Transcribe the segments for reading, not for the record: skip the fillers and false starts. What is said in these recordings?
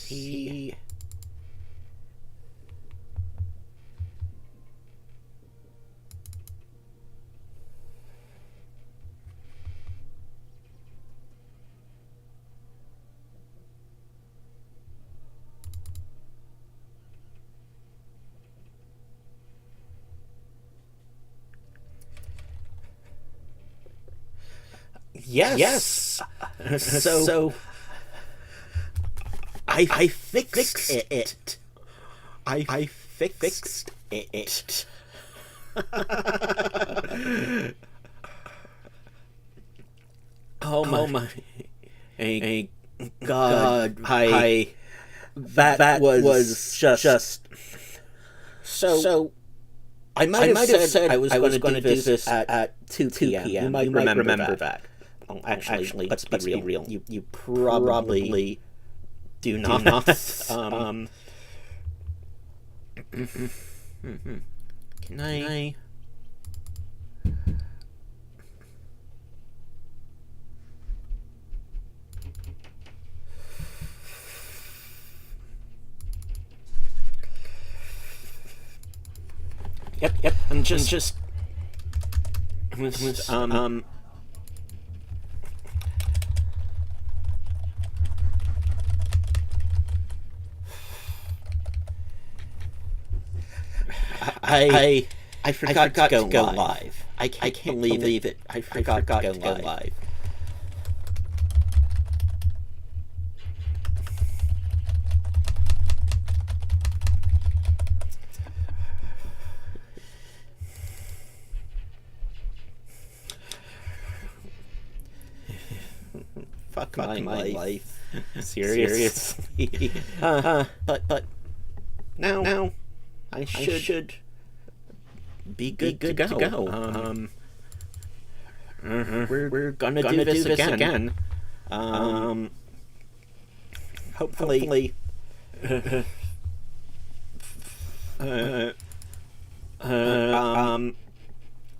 he... Yes. So I fixed it. I fixed it. Oh my! God! That was just so. I might have said I was going to do this at 2 p.m. You might remember that. Oh, actually, let's be real. You probably do not. Can I? Yep. I'm just. I forgot to go live. I can't believe it. I forgot to go live. Fuck my life. Seriously. But now I should be good to go. We're gonna do this again. Hopefully.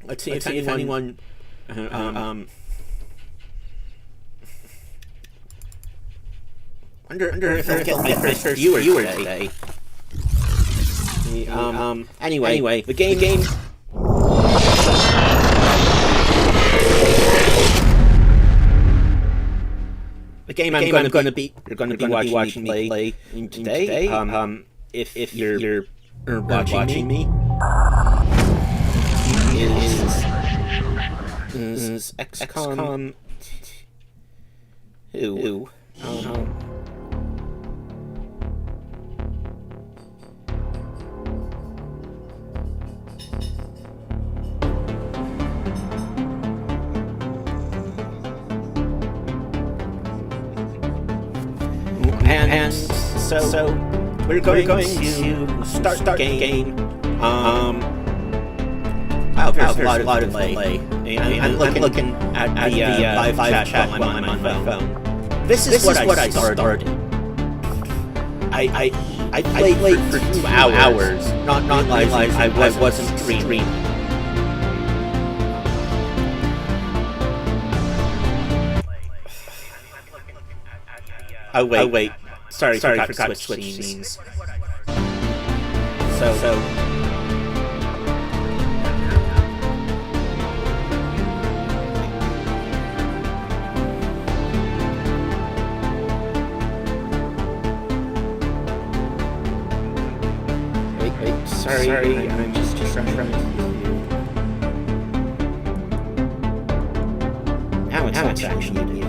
Let's see if anyone. Wonder if I'll get my first viewer today. Anyway, the game. The game I'm going to be watching me play today. If you're watching me, is XCOM 2. And so we're going to start the game. Wow, there's a lot of delay. I'm looking at the live chat on my phone. This is what I started. I played for 2 hours, not realizing I wasn't streaming. Oh wait. Sorry, forgot to switch scenes. So. Wait. Sorry. I'm just trying to. Now it's actually muted.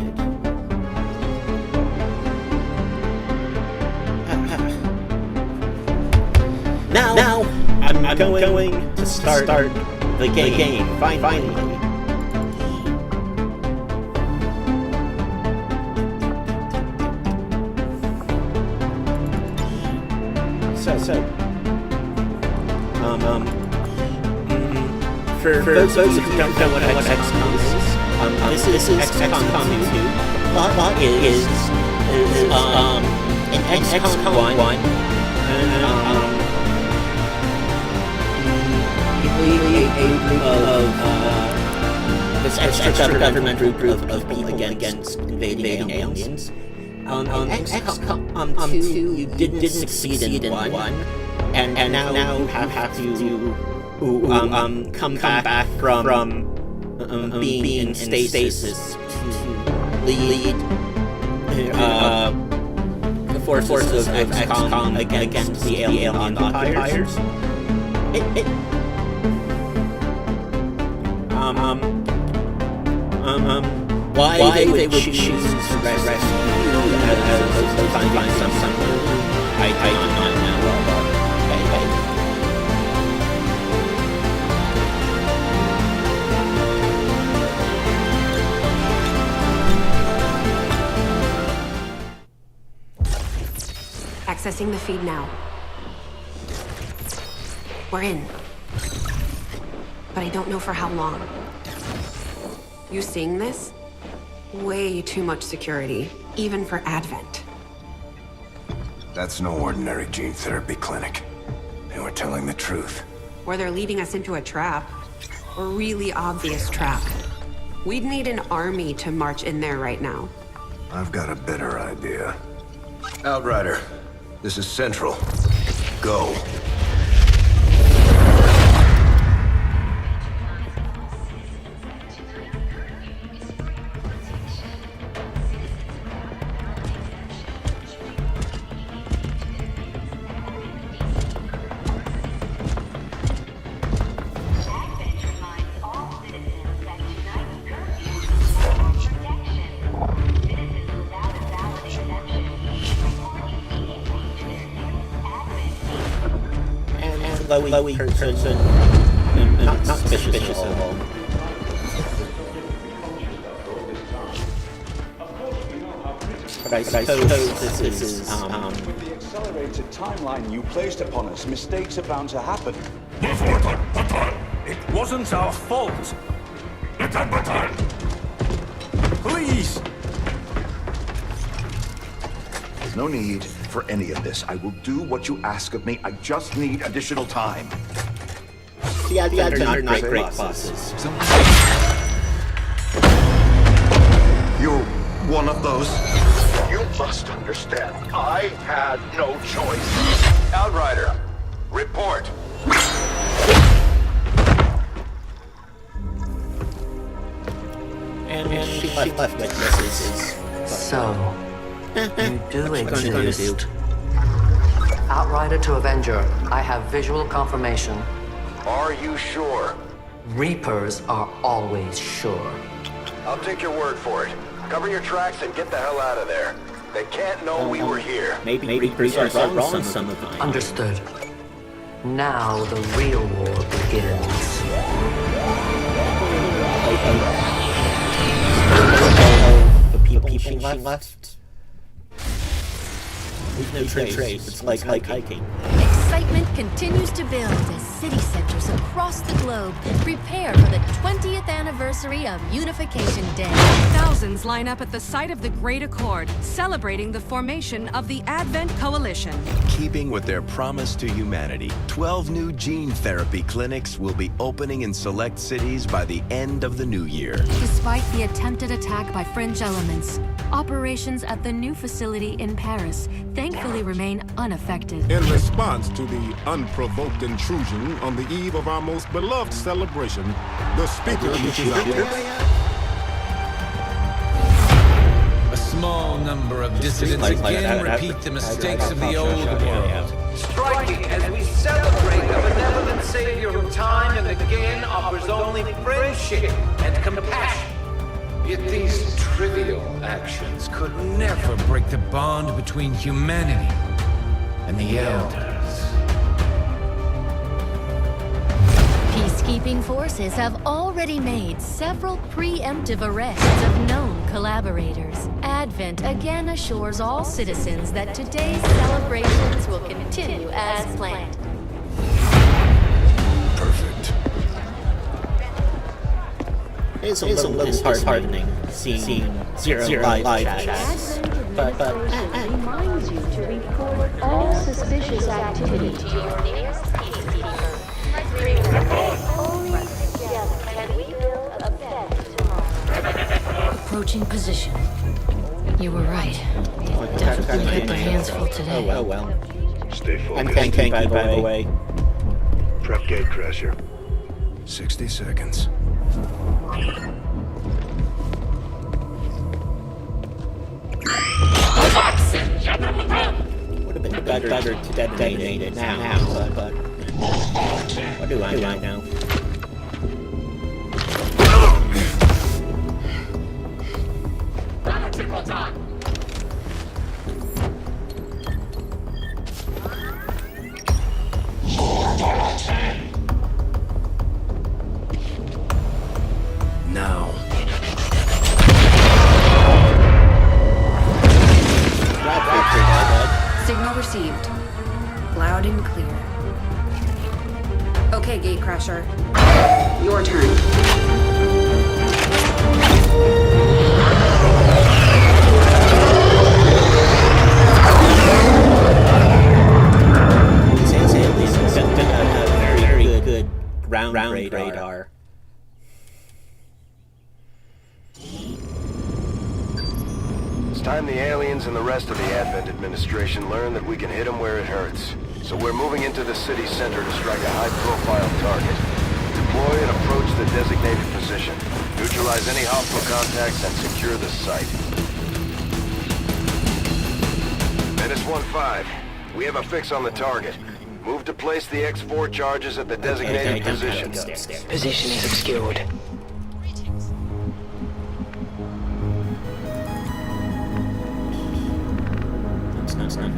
Now I'm going to start the game. Finally. So. For those of you who don't know what XCOM is, this is XCOM 2. Plot is in XCOM 1. A group of this extra government group of people against invading aliens. on XCOM 2, you didn't succeed in one, and now you have to come back from being in stasis to lead the forces of XCOM against the alien occupiers. Why they would choose to rescue you as opposed to finding someone I do not know. Accessing the feed now. We're in. But I don't know for how long. You seeing this? Way too much security, even for Advent. That's no ordinary gene therapy clinic. They were telling the truth. Or they're leading us into a trap. A really obvious trap. We'd need an army to march in there right now. I've got a better idea. Outrider, this is Central. Go. Lowy person, not suspicious at all. But I suppose this is, With the accelerated timeline you placed upon us, mistakes are bound to happen. It wasn't our fault. Please! There's no need for any of this. I will do what you ask of me. I just need additional time. The Advent are not great bosses. You're one of those. You must understand. I had no choice. Outrider, report. And she left witnesses. So, you do exist. Do? Outrider to Avenger, I have visual confirmation. Are you sure? Reapers are always sure. I'll take your word for it. Cover your tracks and get the hell out of there. They can't know we were here. Maybe Reapers are wrong some of the time. Understood. Now the real war begins. The people she left. There's no trace. It's like hiking. Excitement continues to build as city centers across the globe prepare for the 20th anniversary of Unification Day. Thousands line up at the site of the Great Accord, celebrating the formation of the Advent Coalition. Keeping with their promise to humanity, 12 new gene therapy clinics will be opening in select cities by the end of the new year. Despite the attempted attack by French elements, operations at the new facility in Paris thankfully remain unaffected. In response to the unprovoked intrusion on the eve of our most beloved celebration, the speaker reaches out. A small number of dissidents again repeat the mistakes of the old world. Striking as we celebrate a benevolent savior who time and again offers only friendship and compassion. Yet these trivial actions could never break the bond between humanity and the Elders. Peacekeeping forces have already made several preemptive arrests of known collaborators. Advent again assures all citizens that today's celebrations will continue as planned. Perfect. It's a little disheartening seeing zero live chats. But reminds you to report all suspicious activity to your nearest peacekeeper. Only together can we build a better tomorrow. Approaching position. You were right. Definitely had their hands full today. Oh well. Stay focused. And thank you, by the way. Prep gate crasher. 60 seconds. Would have been better to detonate it now, but what do I know? Now. Signal received. Loud and clear. Okay, Gatecrasher. Your turn. These aliens don't have very good ground radar. It's time the aliens and the rest of the Advent administration learn that we can hit them where it hurts. So we're moving into the city center to strike a high-profile target. Deploy and approach the designated position. Neutralize any hostile contacts and secure the site. Menace 1-5. We have a fix on the target. Move to place the X4 charges at the designated position. Position is obscured. It's not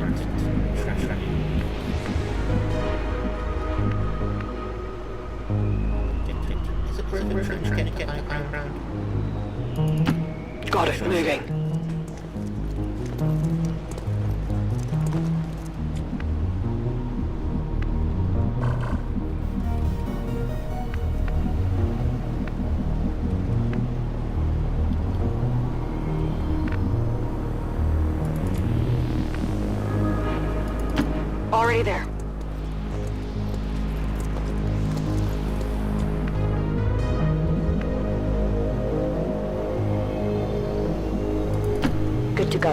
Got it, moving. Already there. Good to go.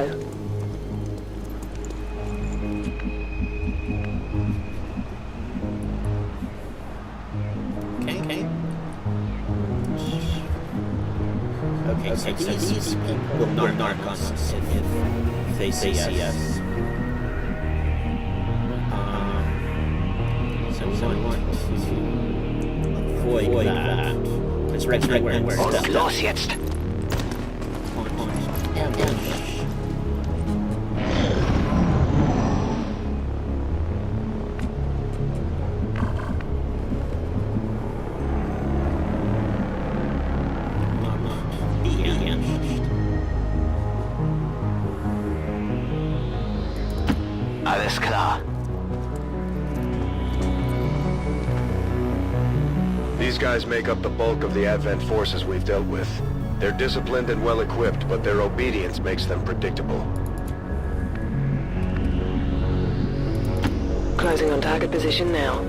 Okay, so these people will narc on us if they see us. So we want to avoid that. Let's right where it's Los jetzt. Alles klar. These guys make up the bulk of the Advent forces we've dealt with. They're disciplined and well-equipped, but their obedience makes them predictable. Closing on target position now.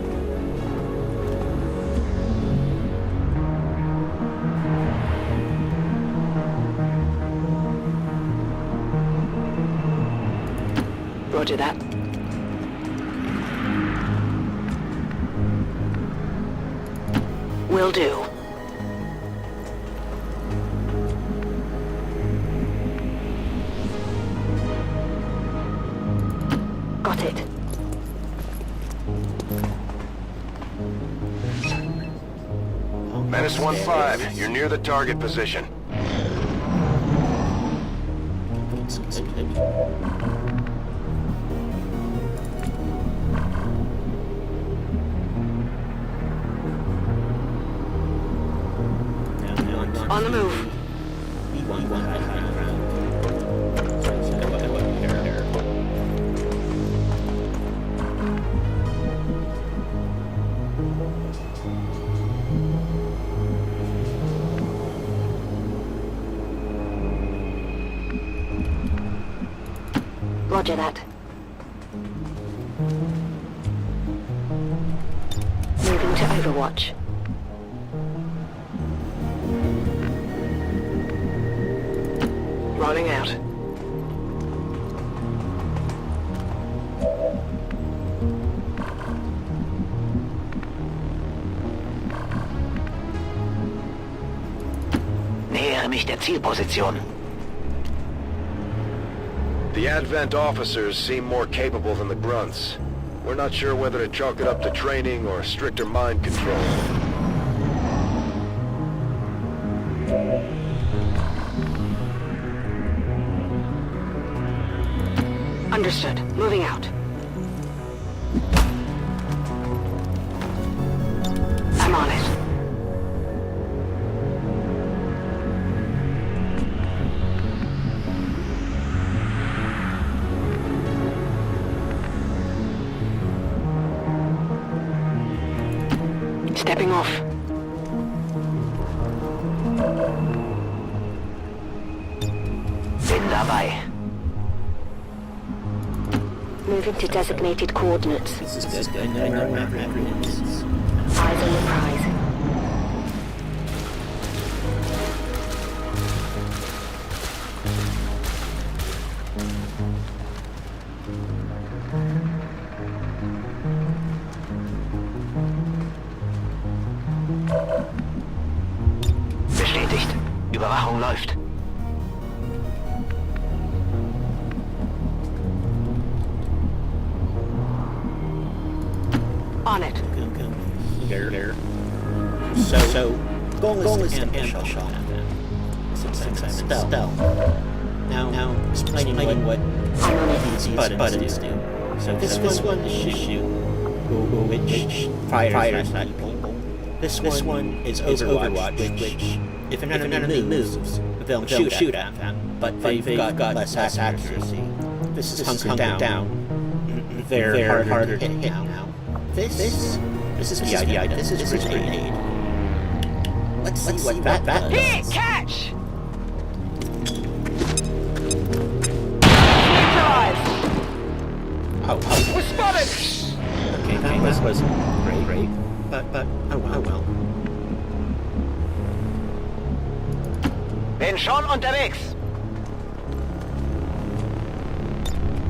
Roger that. Will do. Got it. Menace 1-5, you're near the target position. On the move. Roger that. Moving to Overwatch. Rolling out. bezüglich der Zielposition. The Advent officers seem more capable than the grunts. We're not sure whether to chalk it up to training or stricter mind control. Understood. Moving out. I'm on it. Stepping off. Bin dabei. Moving to designated coordinates. This is good. I know map coordinates. Eyes on the prize. Bestätigt. Überwachung läuft. On it. There. So goal is to ambush shot at them. Since I'm stealth. Now explaining what these buttons do. So this one is shoot, which fires at people. This one is Overwatch, which if an enemy moves, they'll shoot at them, but they've got less accuracy. This is hunker down. They're harder to hit now. This is the idea. This is grenade. Let's see what that does. Here, catch! Oh. We're spotted! Okay, that was great. But oh well. Bin schon unterwegs.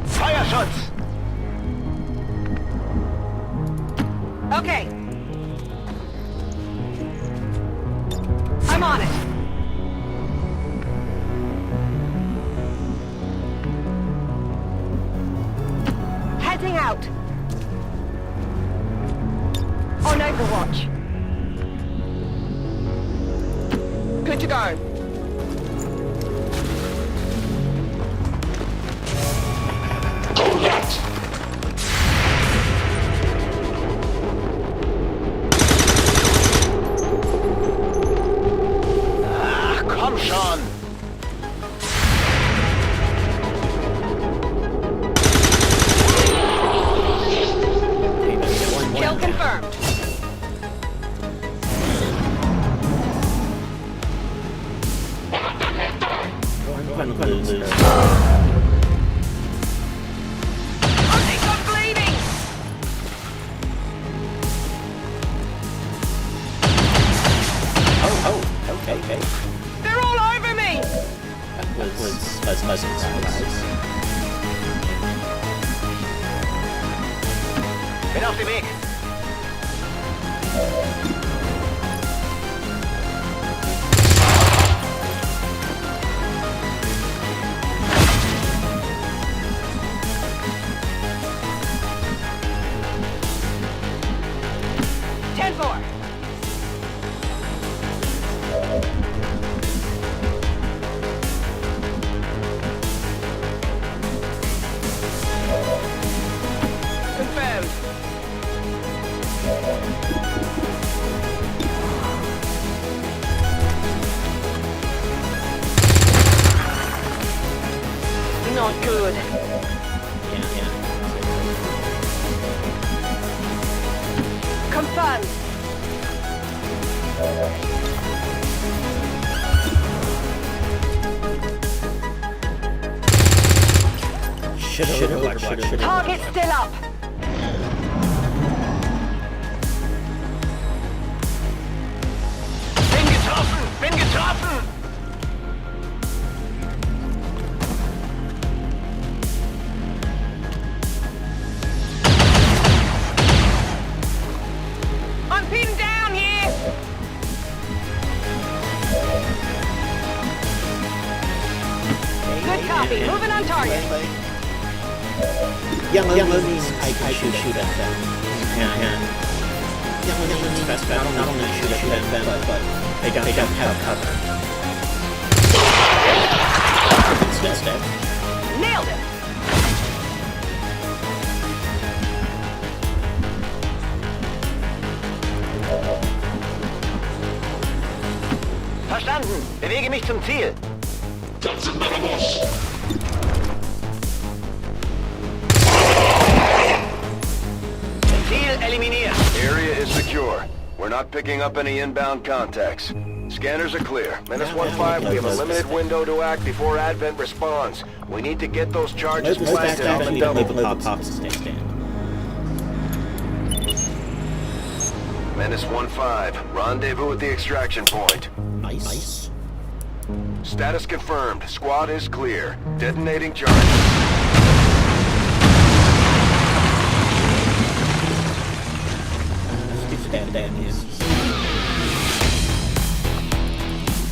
Feuerschutz. Okay. I'm on it. Heading out. On Overwatch. Good to go. Komm schon! Kill confirmed. One lose. I think I'm bleeding. Oh, okay. They're all over me. That was pleasant surprise. Bin auf dem Weg. Confirmed. Not good. Yeah. Confirmed. Should've. Target still up. Bin getroffen! I'm pinned down here! Yellow means I can shoot at them. And yellow means best bet. Not only shoot at them, but they don't have cover. It's dead. Nailed it! Verstanden. Bewege mich zum Ziel. Ziel eliminiert. Area is secure. We're not picking up any inbound contacts. Scanners are clear. Menace 1-5, we have a limited window to act before Advent responds. We need to get those charges planted on the double. Menace 1-5, rendezvous at the extraction point. Nice. Status confirmed. Squad is clear. Detonating charges.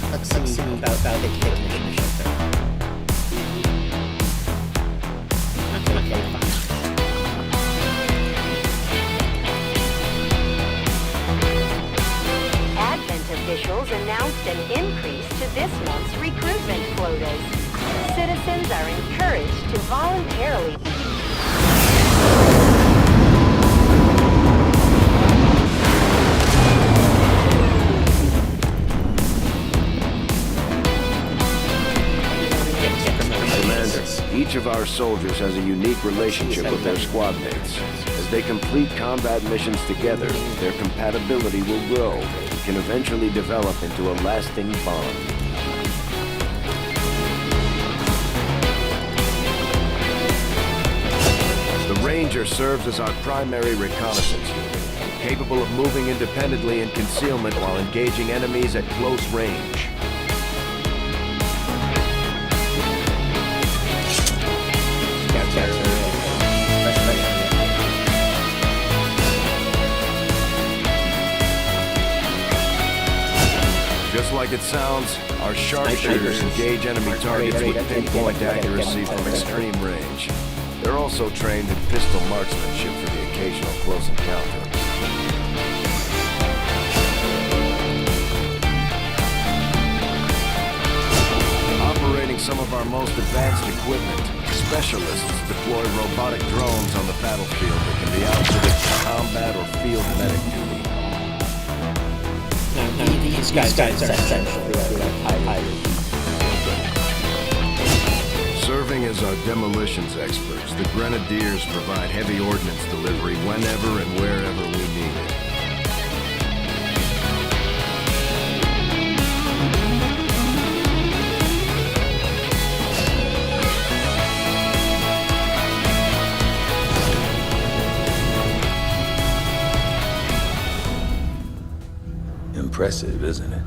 Let's see about the technician shelter. Okay, fine. Advent officials announced an increase to this month's recruitment quotas. Citizens are encouraged to voluntarily... Each of our soldiers has a unique relationship with their squad mates. As they complete combat missions together, their compatibility will grow and can eventually develop into a lasting bond. The Ranger serves as our primary reconnaissance unit, capable of moving independently in concealment while engaging enemies at close range. Just like it sounds, our sharpshooters engage enemy targets with pinpoint accuracy from extreme range. They're also trained in pistol marksmanship for the occasional close encounter. Operating some of our most advanced equipment, specialists deploy robotic drones on the battlefield that can be outfitted for combat or field medic duty. These guys are essentially Serving as our demolitions experts, the Grenadiers provide heavy ordnance delivery whenever and wherever we need it. Impressive, isn't it?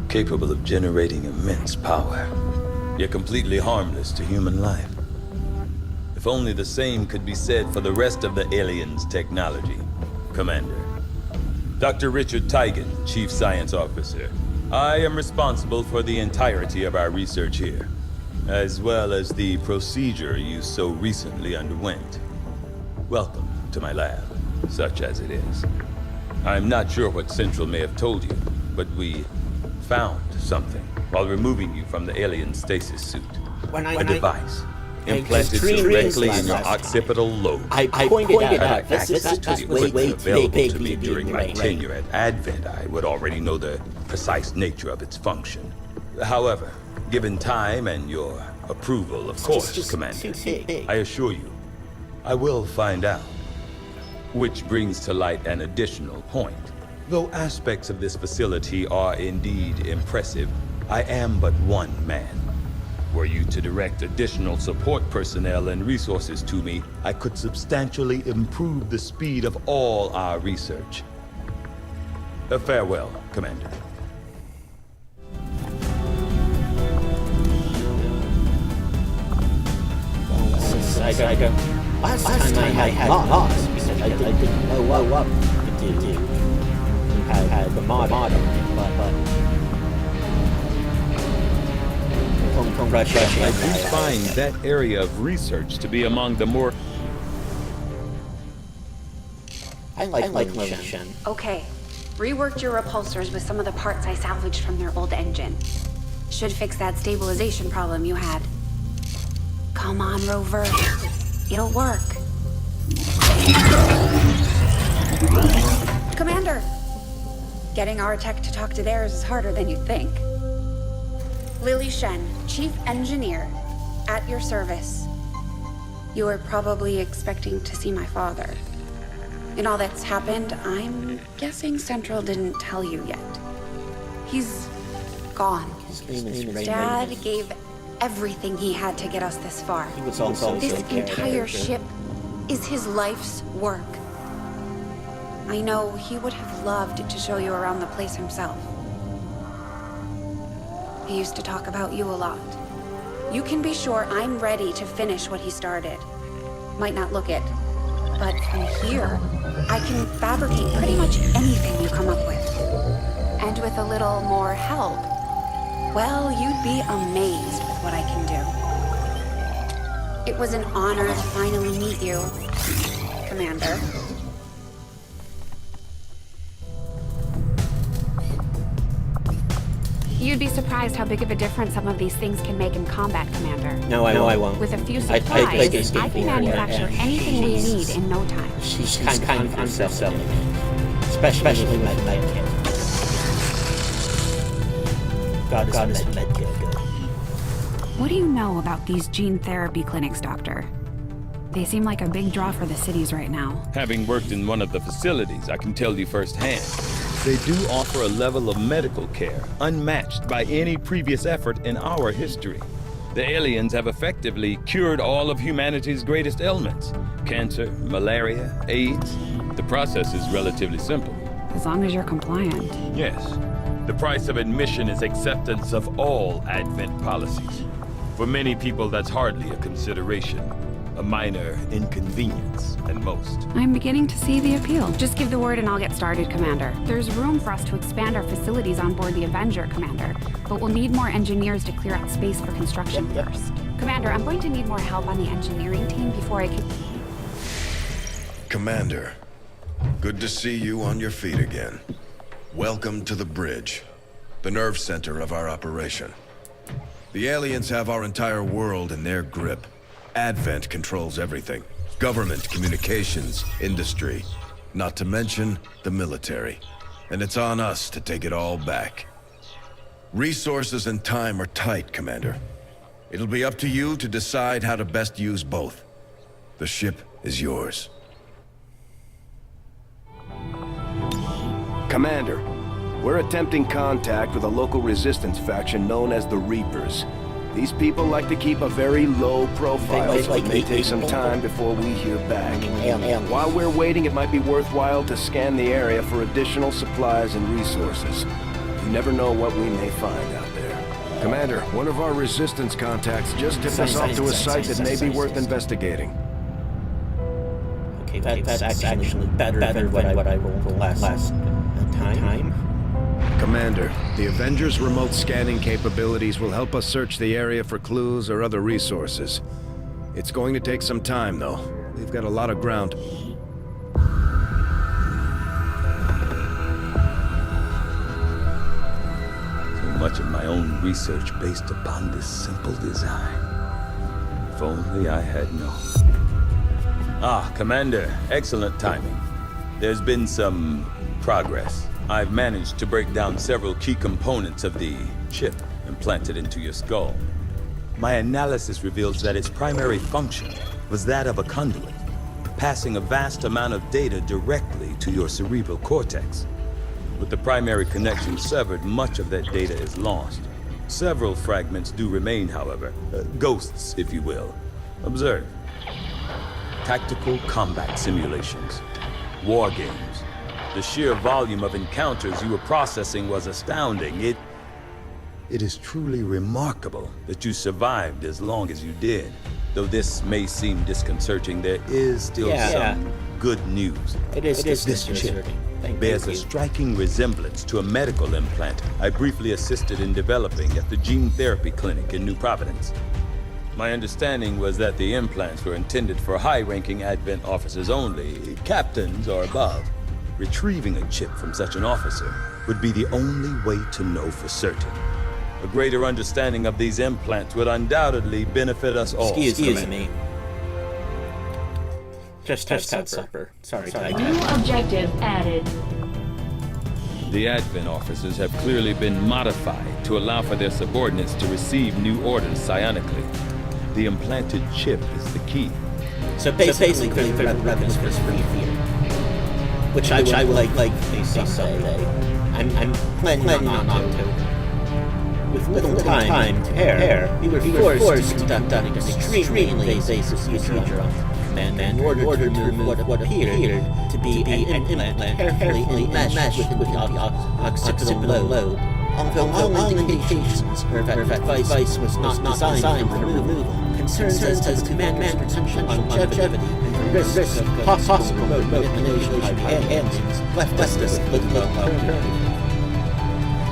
Capable of generating immense power, yet completely harmless to human life. If only the same could be said for the rest of the aliens' technology. Commander. Dr. Richard Teigen, Chief Science Officer. I am responsible for the entirety of our research here, as well as the procedure you so recently underwent. Welcome to my lab, such as it is. I'm not sure what Central may have told you, but we found something while removing you from the alien stasis suit. A device implanted directly in your occipital lobe. I pointed out this is available to me during my tenure at Advent. I would already know the precise nature of its function. However, given time and your approval, of course, Commander, I assure you, I will find out. Which brings to light an additional point. Though aspects of this facility are indeed impressive, I am but one man. Were you to direct additional support personnel and resources to me, I could substantially improve the speed of all our research. Farewell, Commander. Last time I had lost because I didn't know what to do. I had the mod on it, but Congratulations. I do find that area of research to be among the more... I like Shen. Okay. Reworked your repulsors with some of the parts I salvaged from their old engine. Should fix that stabilization problem you had. Come on, Rover. It'll work. Commander! Getting our tech to talk to theirs is harder than you'd think. Lily Shen, Chief Engineer, at your service. You were probably expecting to see my father. In all that's happened, I'm guessing Central didn't tell you yet. He's gone. His name is Dad gave everything he had to get us this far. He was also This entire ship is his life's work. I know he would have loved to show you around the place himself. He used to talk about you a lot. You can be sure I'm ready to finish what he started. Might not look it, but from here, I can fabricate pretty much anything you come up with. And with a little more help, well, you'd be amazed with what I can do. It was an honor to finally meet you, Commander. You'd be surprised how big of a difference some of these things can make in combat, Commander. No, I won't. With a few supplies, I can manufacture anything we need in no time. She's kind of self-selling. Especially med kit. God is med kit good. What do you know about these gene therapy clinics, Doctor? They seem like a big draw for the cities right now. Having worked in one of the facilities, I can tell you firsthand. They do offer a level of medical care unmatched by any previous effort in our history. The aliens have effectively cured all of humanity's greatest ailments: cancer, malaria, AIDS. The process is relatively simple. As long as you're compliant. Yes. The price of admission is acceptance of all Advent policies. For many people, that's hardly a consideration. A minor inconvenience, at most. I'm beginning to see the appeal. Just give the word and I'll get started, Commander. There's room for us to expand our facilities on board the Avenger, Commander. But we'll need more engineers to clear out space for construction first. Commander, I'm going to need more help on the engineering team before I can... Commander, good to see you on your feet again. Welcome to the bridge, the nerve center of our operation. The aliens have our entire world in their grip. Advent controls everything. Government, communications, industry. Not to mention the military. And it's on us to take it all back. Resources and time are tight, Commander. It'll be up to you to decide how to best use both. The ship is yours. Commander, we're attempting contact with a local resistance faction known as the Reapers. These people like to keep a very low profile, so it may take some time before we hear back. While we're waiting, it might be worthwhile to scan the area for additional supplies and resources. You never know what we may find out there. Commander, one of our resistance contacts just tipped us off to a site that may be worth investigating. Okay, that's actually better than what I rolled last time. Commander, the Avengers' remote scanning capabilities will help us search the area for clues or other resources. It's going to take some time, though. We've got a lot of ground. So much of my own research based upon this simple design. If only I had known. Ah, Commander, excellent timing. There's been some progress. I've managed to break down several key components of the chip implanted into your skull. My analysis reveals that its primary function was that of a conduit, passing a vast amount of data directly to your cerebral cortex. With the primary connection severed, much of that data is lost. Several fragments do remain, however. Ghosts, if you will. Observe. Tactical combat simulations. War games. The sheer volume of encounters you were processing was astounding. It is truly remarkable that you survived as long as you did. Though this may seem disconcerting, there is still some good news. It is This chip disconcerting. bears a striking resemblance to a medical implant I briefly assisted in developing at the gene therapy clinic in New Providence. My understanding was that the implants were intended for high-ranking Advent officers only, captains or above. Retrieving a chip from such an officer would be the only way to know for certain. A greater understanding of these implants would undoubtedly benefit us all. Excuse me. Just had supper. Sorry. New objective added. The Advent officers have clearly been modified to allow for their subordinates to receive new orders psionically. The implanted chip is the key. So basically the weapons for fear. Which I would like someday. I'm planning not to. With little time to prepare, we were forced to conduct an extremely invasive procedure on command in order to remove what appeared to be an implant carefully enmeshed with the occipital lobe. Although all indications were that device was not designed for removal, concerns as to the commander's potential longevity and the risk of possible manipulation by aliens left us with little.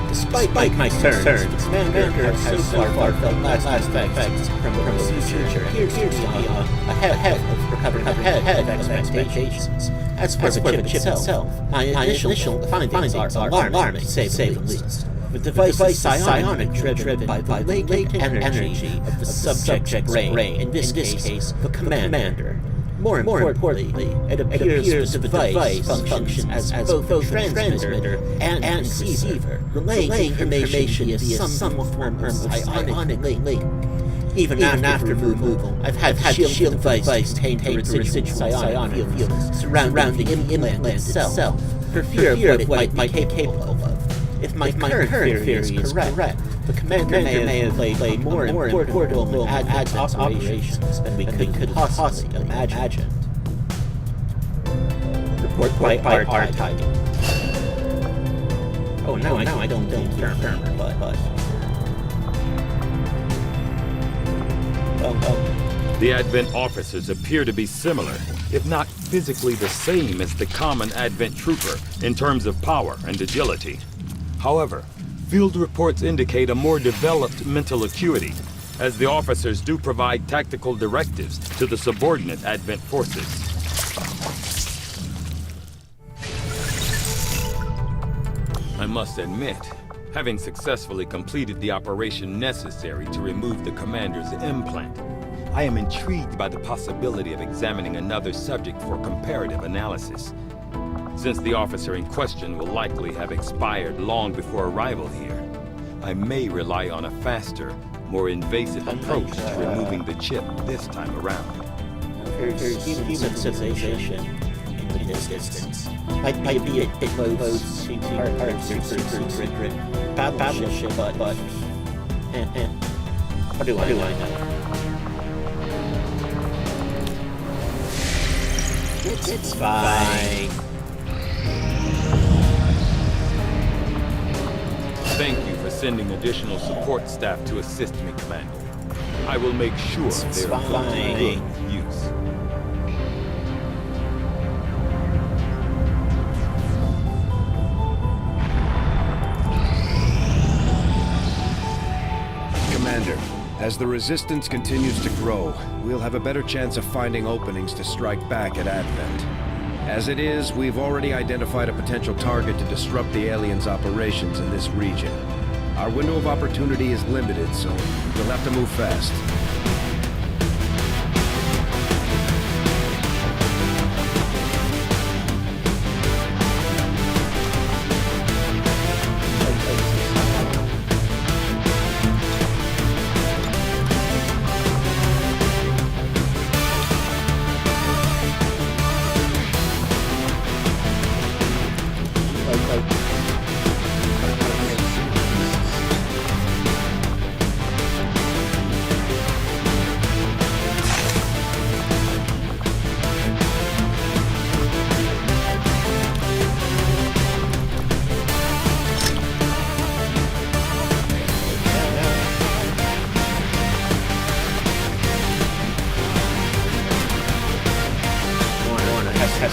Despite my concerns, the commander has so far felt last effects from the procedure appears to be ahead of recovering ahead of expectations. As for the chip itself, my initial findings are alarming, to say the least. The device is psionic driven by the latent energy of the subject's brain, in this case, the commander. More importantly, it appears the device functions as both a transmitter and receiver, relaying information via some form of psionic link. Even after removal, I've had the shield device contain the residual psionic field surrounding the implant itself, for fear of what it might be capable of. If my current theory is correct, the commander may have played a more important role in Advent's operations than we could possibly imagine. Report by R-Titan. Oh, no, I don't confirm, but... Well. The Advent officers appear to be similar, if not physically the same as the common Advent trooper in terms of power and agility. However, field reports indicate a more developed mental acuity, as the officers do provide tactical directives to the subordinate Advent forces. I must admit, having successfully completed the operation necessary to remove the commander's implant, I am intrigued by the possibility of examining another subject for comparative analysis. Since the officer in question will likely have expired long before arrival here, I may rely on a faster, more invasive approach to removing the chip this time around. There's human civilization in the distance. Might be a bit close to our super battleship, but what do I know? It's fine. Thank you for sending additional support staff to assist me, Commander. I will make sure they're put to good use. Commander, as the Resistance continues to grow, we'll have a better chance of finding openings to strike back at Advent. As it is, we've already identified a potential target to disrupt the aliens' operations in this region. Our window of opportunity is limited, so we'll have to move fast. There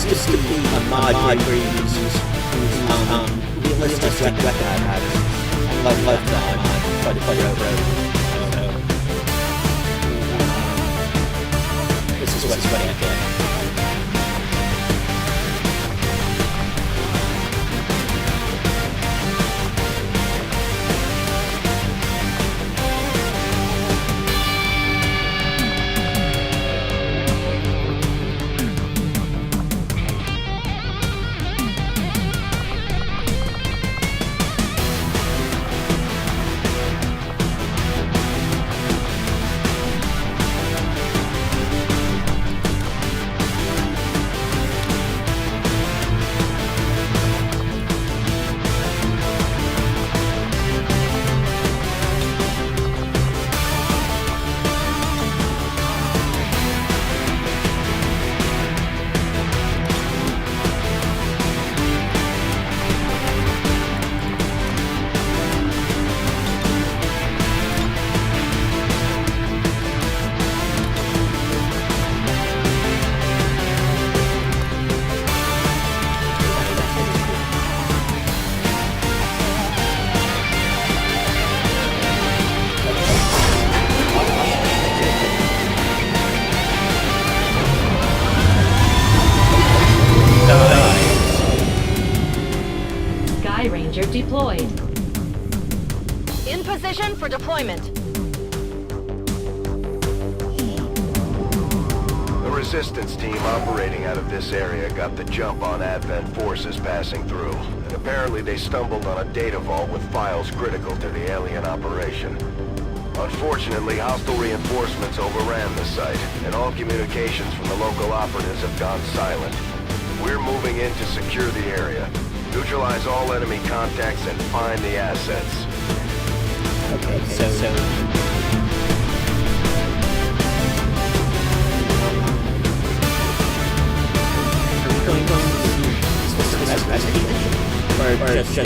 used to be a mod where you use realistic weapon patterns. I love that mod quite a bit. So, this is what's I get. Ranger deployed. In position for deployment. The resistance team operating out of this area got the jump on Advent forces passing through, and apparently they stumbled on a data vault with files critical to the alien operation. Unfortunately, hostile reinforcements overran the site, and all communications from the local operatives have gone silent. We're moving in to secure the area. Neutralize all enemy contacts and find the assets. Okay, so or just kill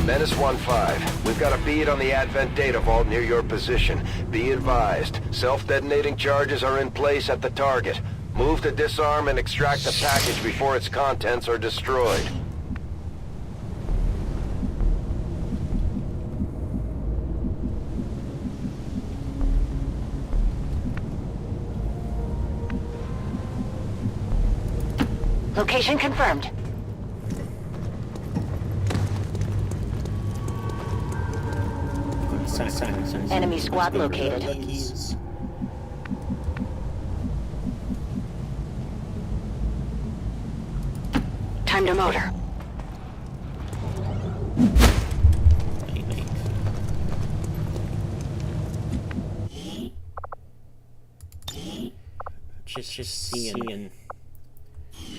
Menace 1-5, we've got a bead on the Advent data vault near your position. Be advised, self-detonating charges are in place at the target. Move to disarm and extract the package before its contents are destroyed. Location confirmed. Enemy squad located. Time to motor. Just seeing.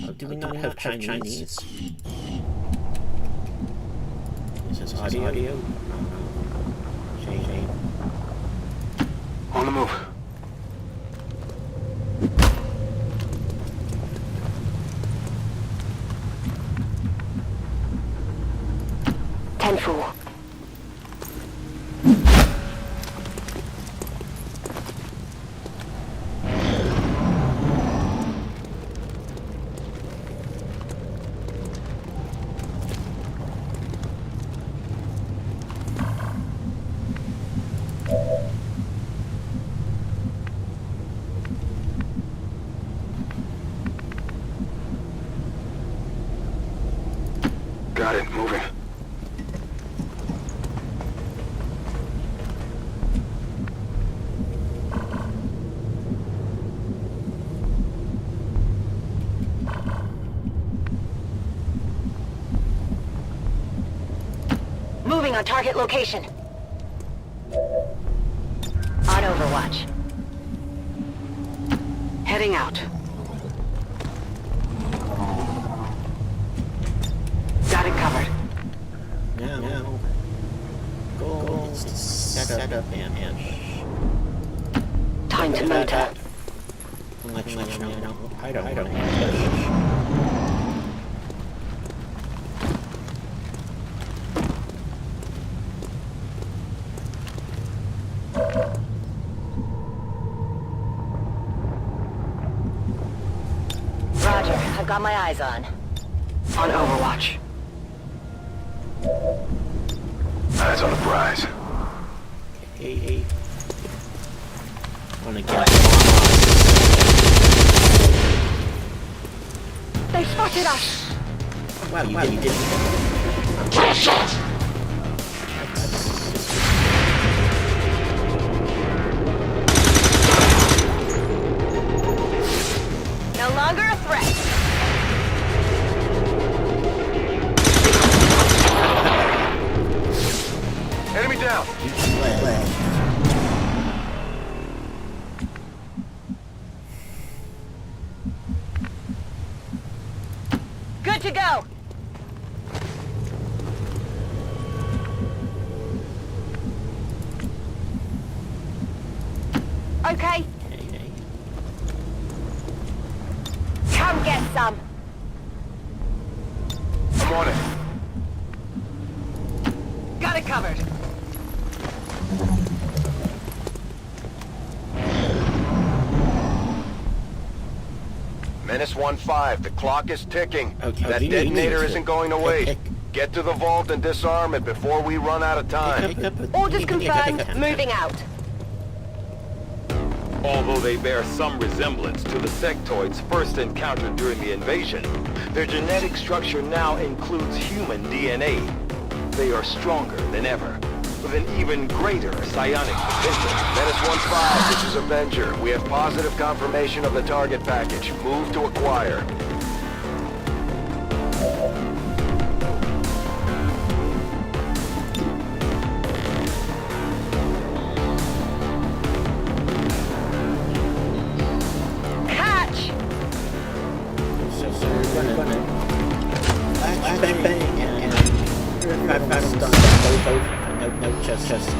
Oh, do we not have Chinese? Is this audio? Shame. On the move. Tenfu. Got it, moving. Moving on target location. On Overwatch. Heading out. Got it covered. Now. Goal is to set up and Time to motor. let you know. I don't know. Roger, I've got my eyes on. On Overwatch. Eyes on the prize. Hey. Wanna get They spotted us! Wow, you didn't. No longer a threat. Enemy down. Good to go. Okay. Come get some. I'm on it. Got it covered. Menace 1-5, the clock is ticking. Okay. That detonator isn't going to wait. Get to the vault and disarm it before we run out of time. Orders confirmed. Moving out. Although they bear some resemblance to the sectoids first encountered during the invasion, their genetic structure now includes human DNA. They are stronger than ever, with an even greater psionic potential. Menace 1-5, this is Avenger. We have positive confirmation of the target package. Move to acquire. Catch! So we're gonna bang, and fast on no, just second.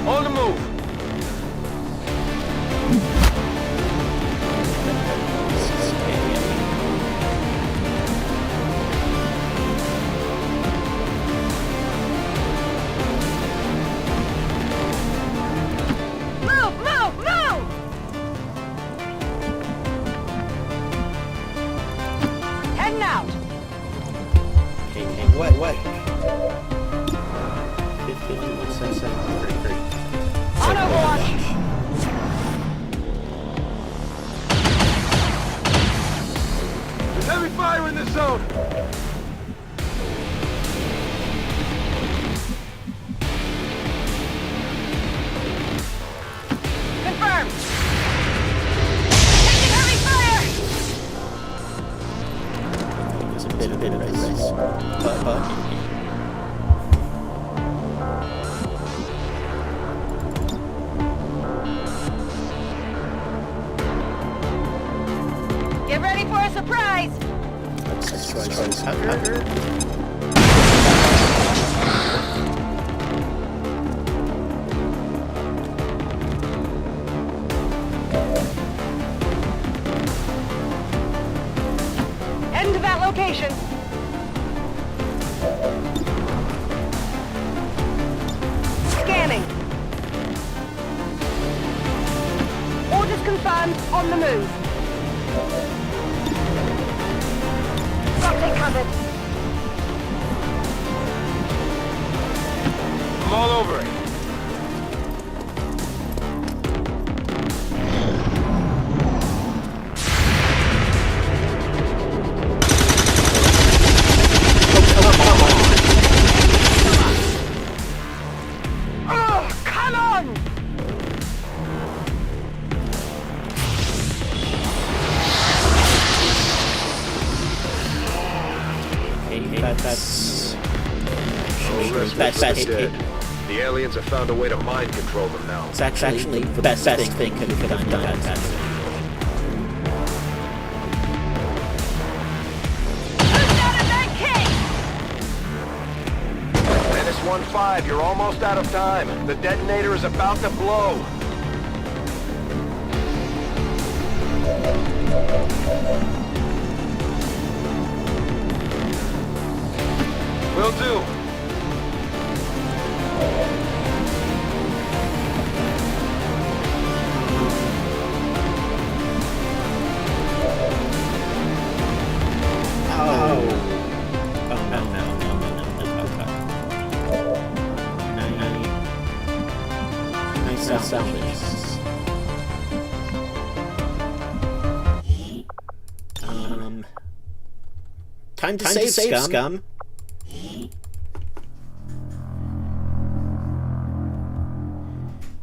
On the move! Heading out. What? On Overwatch. Get ready for a surprise! Let's try this harder. Heading to that location. Scanning. Orders confirmed. On the move. Got it covered. I'm all over it. Oh, come on! That's The rest are dead. The aliens have found a way to mind control them now. it's actually the best thing could have done. Menace 1-5, you're almost out of time. The detonator is about to blow. Will do. Time to save, scum.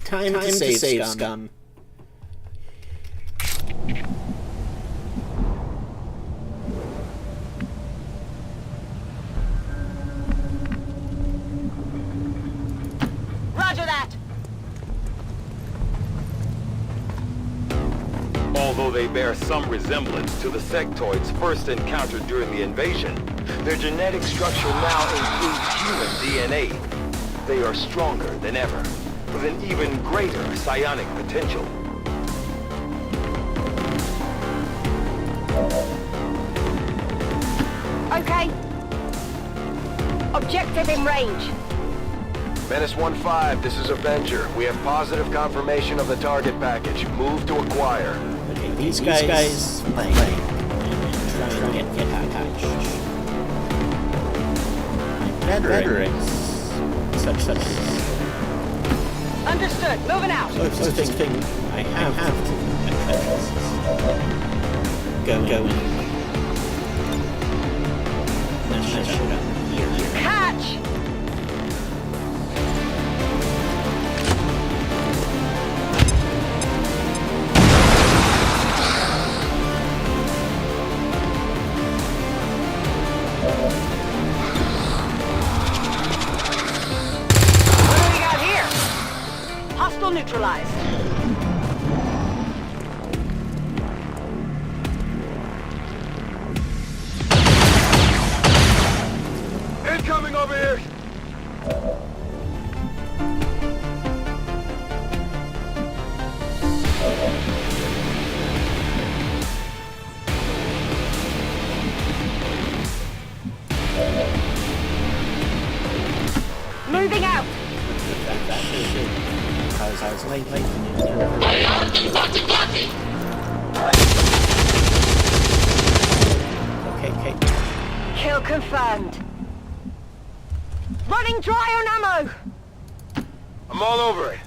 Time to save, scum. Roger that. Although they bear some resemblance to the sectoids first encountered during the invasion, their genetic structure now includes human DNA. They are stronger than ever, with an even greater psionic potential. Okay. Objective in range. Menace 1-5, this is Avenger. We have positive confirmation of the target package. Move to acquire. Okay, these guys playing. Trying to get attached. Veterans. Such. Understood. Moving out. So thing I have to go in. Let's shut up here. Catch! What do we got here? Hostile neutralized. Incoming over here! Moving out. I was late. Okay. Kill confirmed. Running dry on ammo. I'm all over it.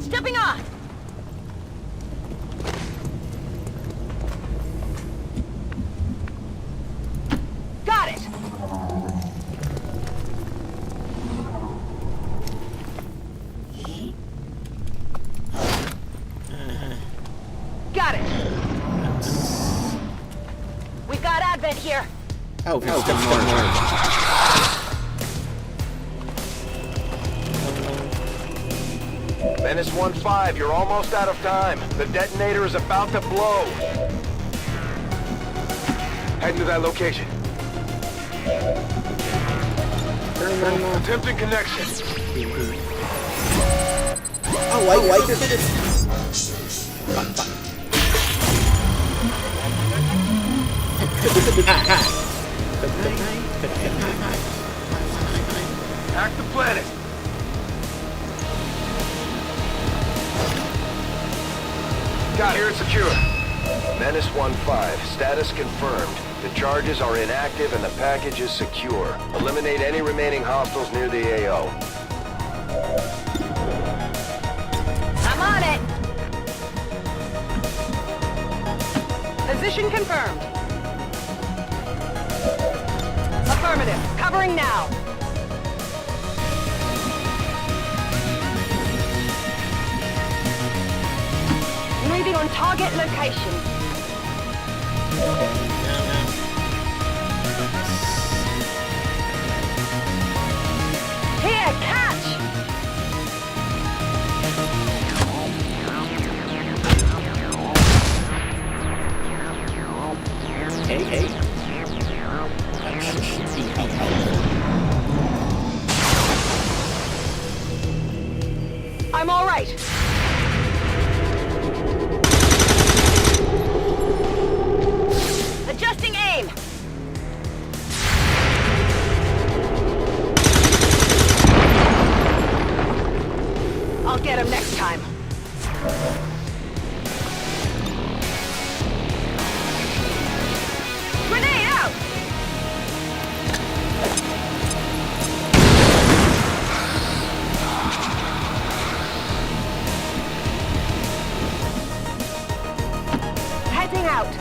Stepping on. Got it. Oh, it's still more. Menace 1-5, you're almost out of time. The detonator is about to blow. Heading to that location. Attempting connection. Oh, I did it. Hack the planet. Got here, it's secure. Menace 1-5, status confirmed. The charges are inactive and the package is secure. Eliminate any remaining hostiles near the AO. I'm on it. Position confirmed. Affirmative. Covering now. Moving on target location. Here, catch! Hey. I'm all right. Adjusting aim. I'll get him next time. Grenade out! Heading out.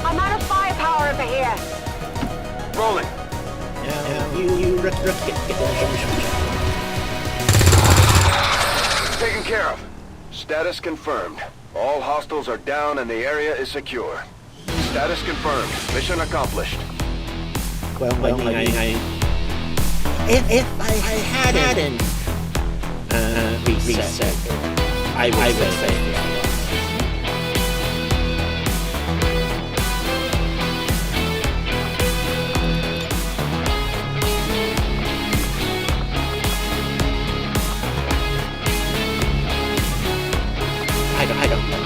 I'm out of firepower over here. Rolling. You get Taken care of. Status confirmed. All hostiles are down and the area is secure. Status confirmed. Mission accomplished. Well, if I hadn't reset, I would say. I don't know.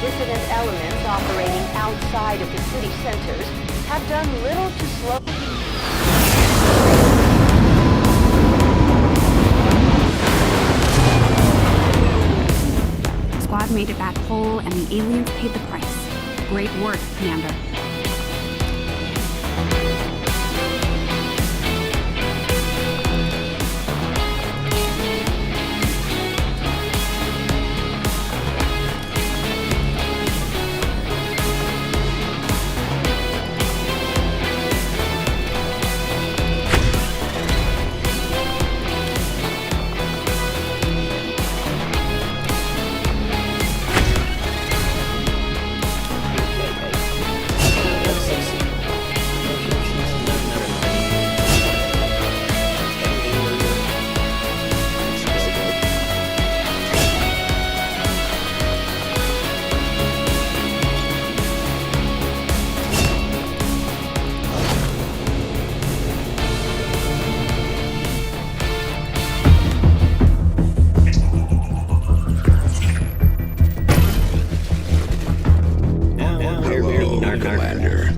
dissident elements operating outside of the city centers have done little to slow... The squad made it back whole, and the aliens paid the price. Great work, Commander. Commander.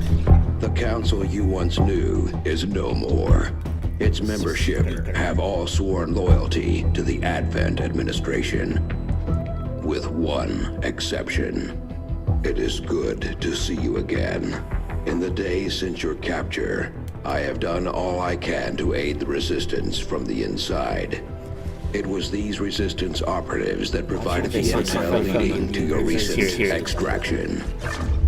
The council you once knew is no more. Its membership have all sworn loyalty to the Advent administration, with one exception. It is good to see you again. In the days since your capture, I have done all I can to aid the Resistance from the inside. It was these Resistance operatives that provided the intel leading to your recent extraction.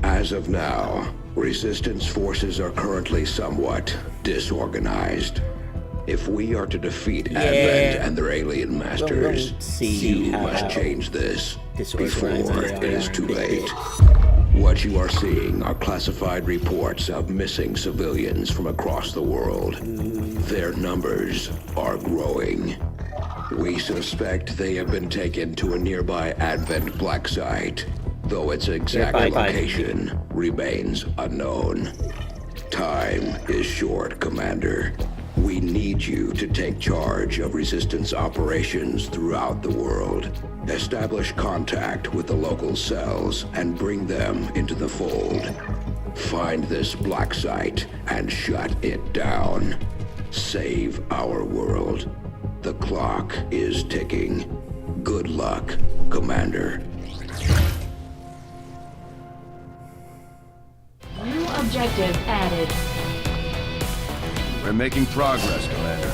As of now, Resistance forces are currently somewhat disorganized. If we are to defeat Advent and their alien masters, you must change this before it is too late. What you are seeing are classified reports of missing civilians from across the world. Their numbers are growing. We suspect they have been taken to a nearby Advent black site, though its exact location remains unknown. Time is short, Commander. We need you to take charge of Resistance operations throughout the world. Establish contact with the local cells and bring them into the fold. Find this black site and shut it down. Save our world. The clock is ticking. Good luck, Commander. New objective added. We're making progress, Commander.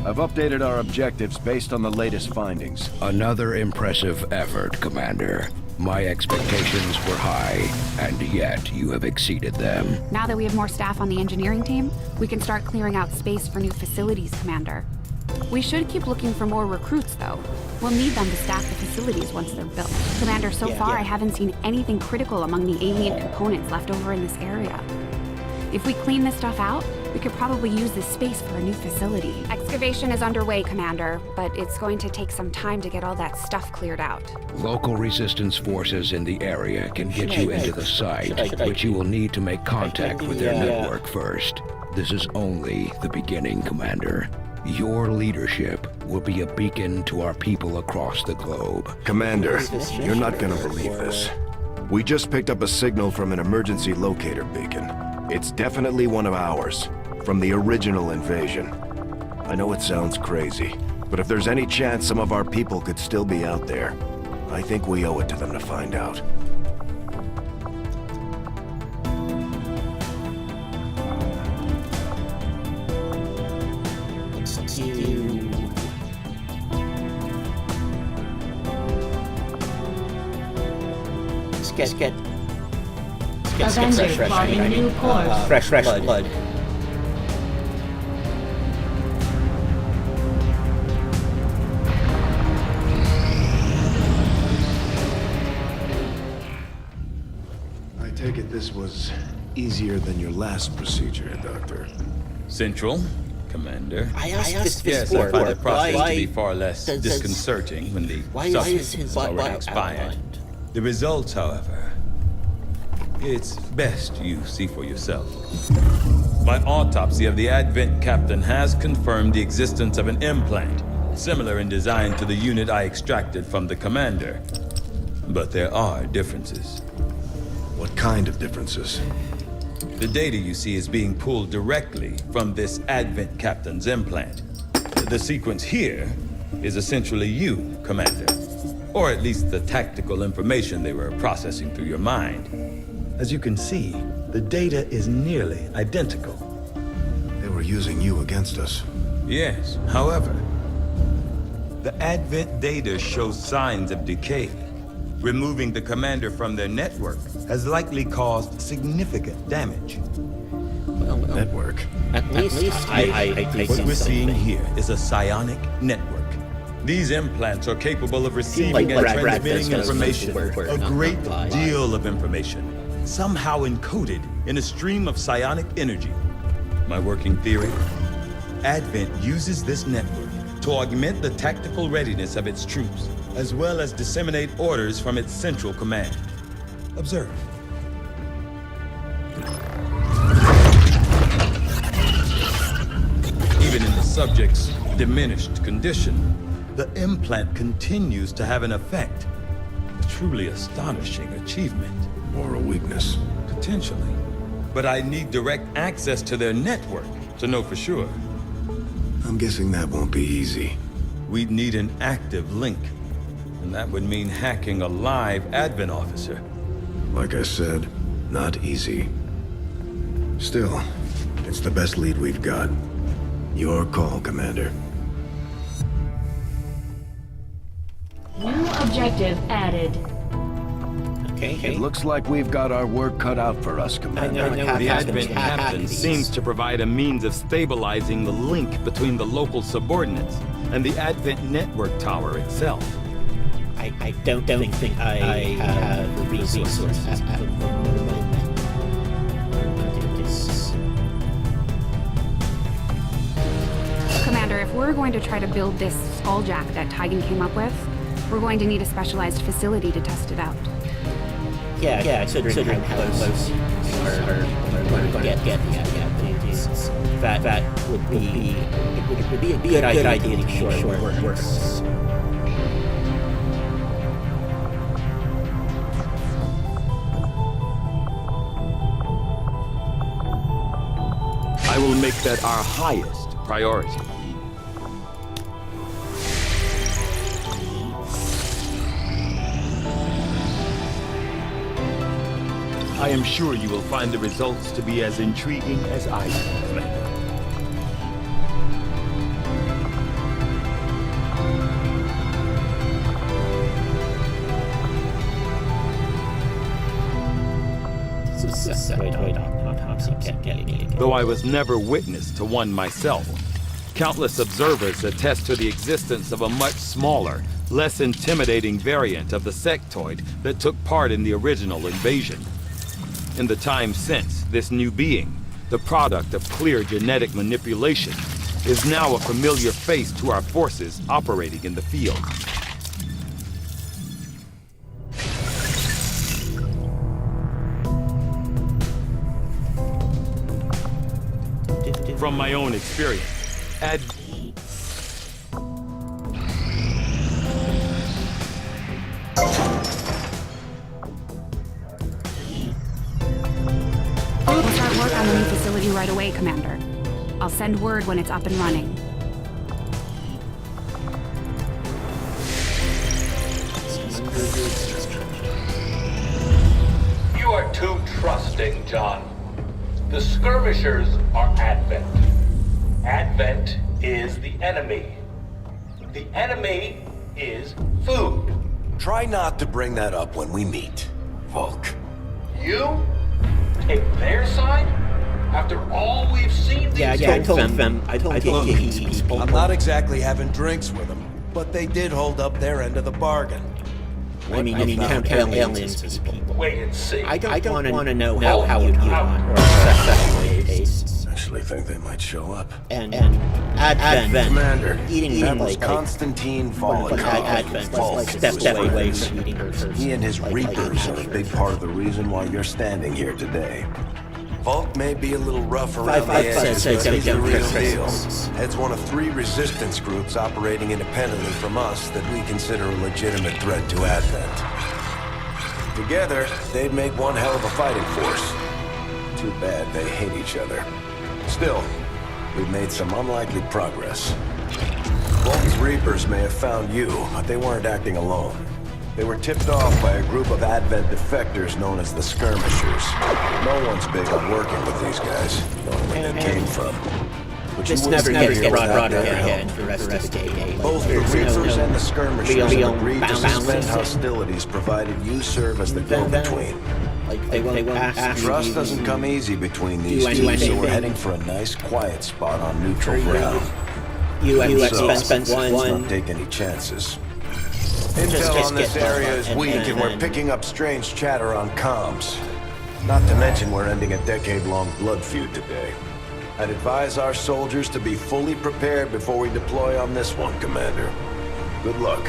I've updated our objectives based on the latest findings. Another impressive effort, Commander. My expectations were high, and yet you have exceeded them. Now that we have more staff on the engineering team, we can start clearing out space for new facilities, Commander. We should keep looking for more recruits, though. We'll need them to staff the facilities once they're built. Commander, so far I haven't seen anything critical among the alien components left over in this area. If we clean this stuff out, we could probably use this space for a new facility. Excavation is underway, Commander, but it's going to take some time to get all that stuff cleared out. Local Resistance forces in the area can get you into the site, but you will need to make contact with their network first. This is only the beginning, Commander. Your leadership will be a beacon to our people across the globe. Commander, you're not gonna believe this. We just picked up a signal from an emergency locator beacon. It's definitely one of ours, from the original invasion. I know it sounds crazy, but if there's any chance some of our people could still be out there, I think we owe it to them to find out. Let's get Avengers plotting new course. fresh blood. I take it this was easier than your last procedure, Doctor. Central, Commander. I asked this yes, before. I find the process Why to be far less disconcerting when the substance his is already butt expired. outlined? The results, however, it's best you see for yourself. My autopsy of the Advent captain has confirmed the existence of an implant, similar in design to the unit I extracted from the Commander. But there are differences. What kind of differences? The data you see is being pulled directly from this Advent captain's implant. The sequence here is essentially you, Commander. Or at least the tactical information they were processing through your mind. As you can see, the data is nearly identical. They were using you against us. Yes, however, the Advent data shows signs of decay. Removing the Commander from their network has likely caused significant damage. Network? At least I What we're seeing here is a psionic network. These implants are capable of receiving and transmitting information, a great deal of information, somehow encoded in a stream of psionic energy. My working theory? Advent uses this network to augment the tactical readiness of its troops, as well as disseminate orders from its central command. Observe. Even in the subject's diminished condition, the implant continues to have an effect. A truly astonishing achievement. Or a weakness. To Potentially. But I need direct access to their network to know for sure. I'm guessing that won't be easy. We'd need an active link. And that would mean hacking a live Advent officer. Like I said, not easy. Still, it's the best lead we've got. Your call, Commander. New objective added. Okay. It looks like we've got our work cut out for us, Commander. The Advent captain seems to provide a means of stabilizing the link between the local subordinates and the Advent network tower itself. I don't think I have the resources at the moment. Commander, if we're going to try to build this skulljack that Tigan came up with, we're going to need a specialized facility to test it out. Yeah, considering how close are going to get that would be a good idea to be sure it works. I will make that our highest priority. I am sure you will find the results to be as intriguing as I do, Commander. Though I was never witness to one myself, countless observers attest to the existence of a much smaller, less intimidating variant of the sectoid that took part in the original invasion. In the time since, this new being, the product of clear genetic manipulation, is now a familiar face to our forces operating in the field. From my own experience, We'll start work on the new facility right away, Commander. I'll send word when it's up and running. You are too trusting, John. The skirmishers are Advent. Advent is the enemy. The enemy is food. Try not to bring that up when we meet, Volk. You take their side? After all we've seen these I told these people. I'm not exactly having drinks with them, but they did hold up their end of the bargain. I mean, count aliens as people. Wait and see. I don't want to know how you or I actually think they might show up. And Advent, Commander, eating that was like Constantine Volk. Advent, like steps away from eating hers. He and his Reapers are a big part of the reason why you're standing here today. Volk may be a little rough around the edges, but he's the real deal. Heads one of 3 resistance groups operating independently from us that we consider a legitimate threat to Advent. Together, they'd make one hell of a fighting force. Too bad they hate each other. Still, we've made some unlikely progress. Volk's Reapers may have found you, but they weren't acting alone. They were tipped off by a group of Advent defectors known as the Skirmishers. No one's big on working with these guys, knowing where they came from. But this never gets brought again for the rest of the day. Both the Reapers and the Skirmishers have agreed to suspend hostilities provided you serve as the go-between. Like they won't ask Trust doesn't come easy between these two, so we're heading for a nice quiet spot on neutral ground. U.S. spends one. Let's not take any chances. Intel on this area is weak, and we're picking up strange chatter on comms. Not to mention we're ending a decade-long blood feud today. I'd advise our soldiers to be fully prepared before we deploy on this one, Commander. Good luck.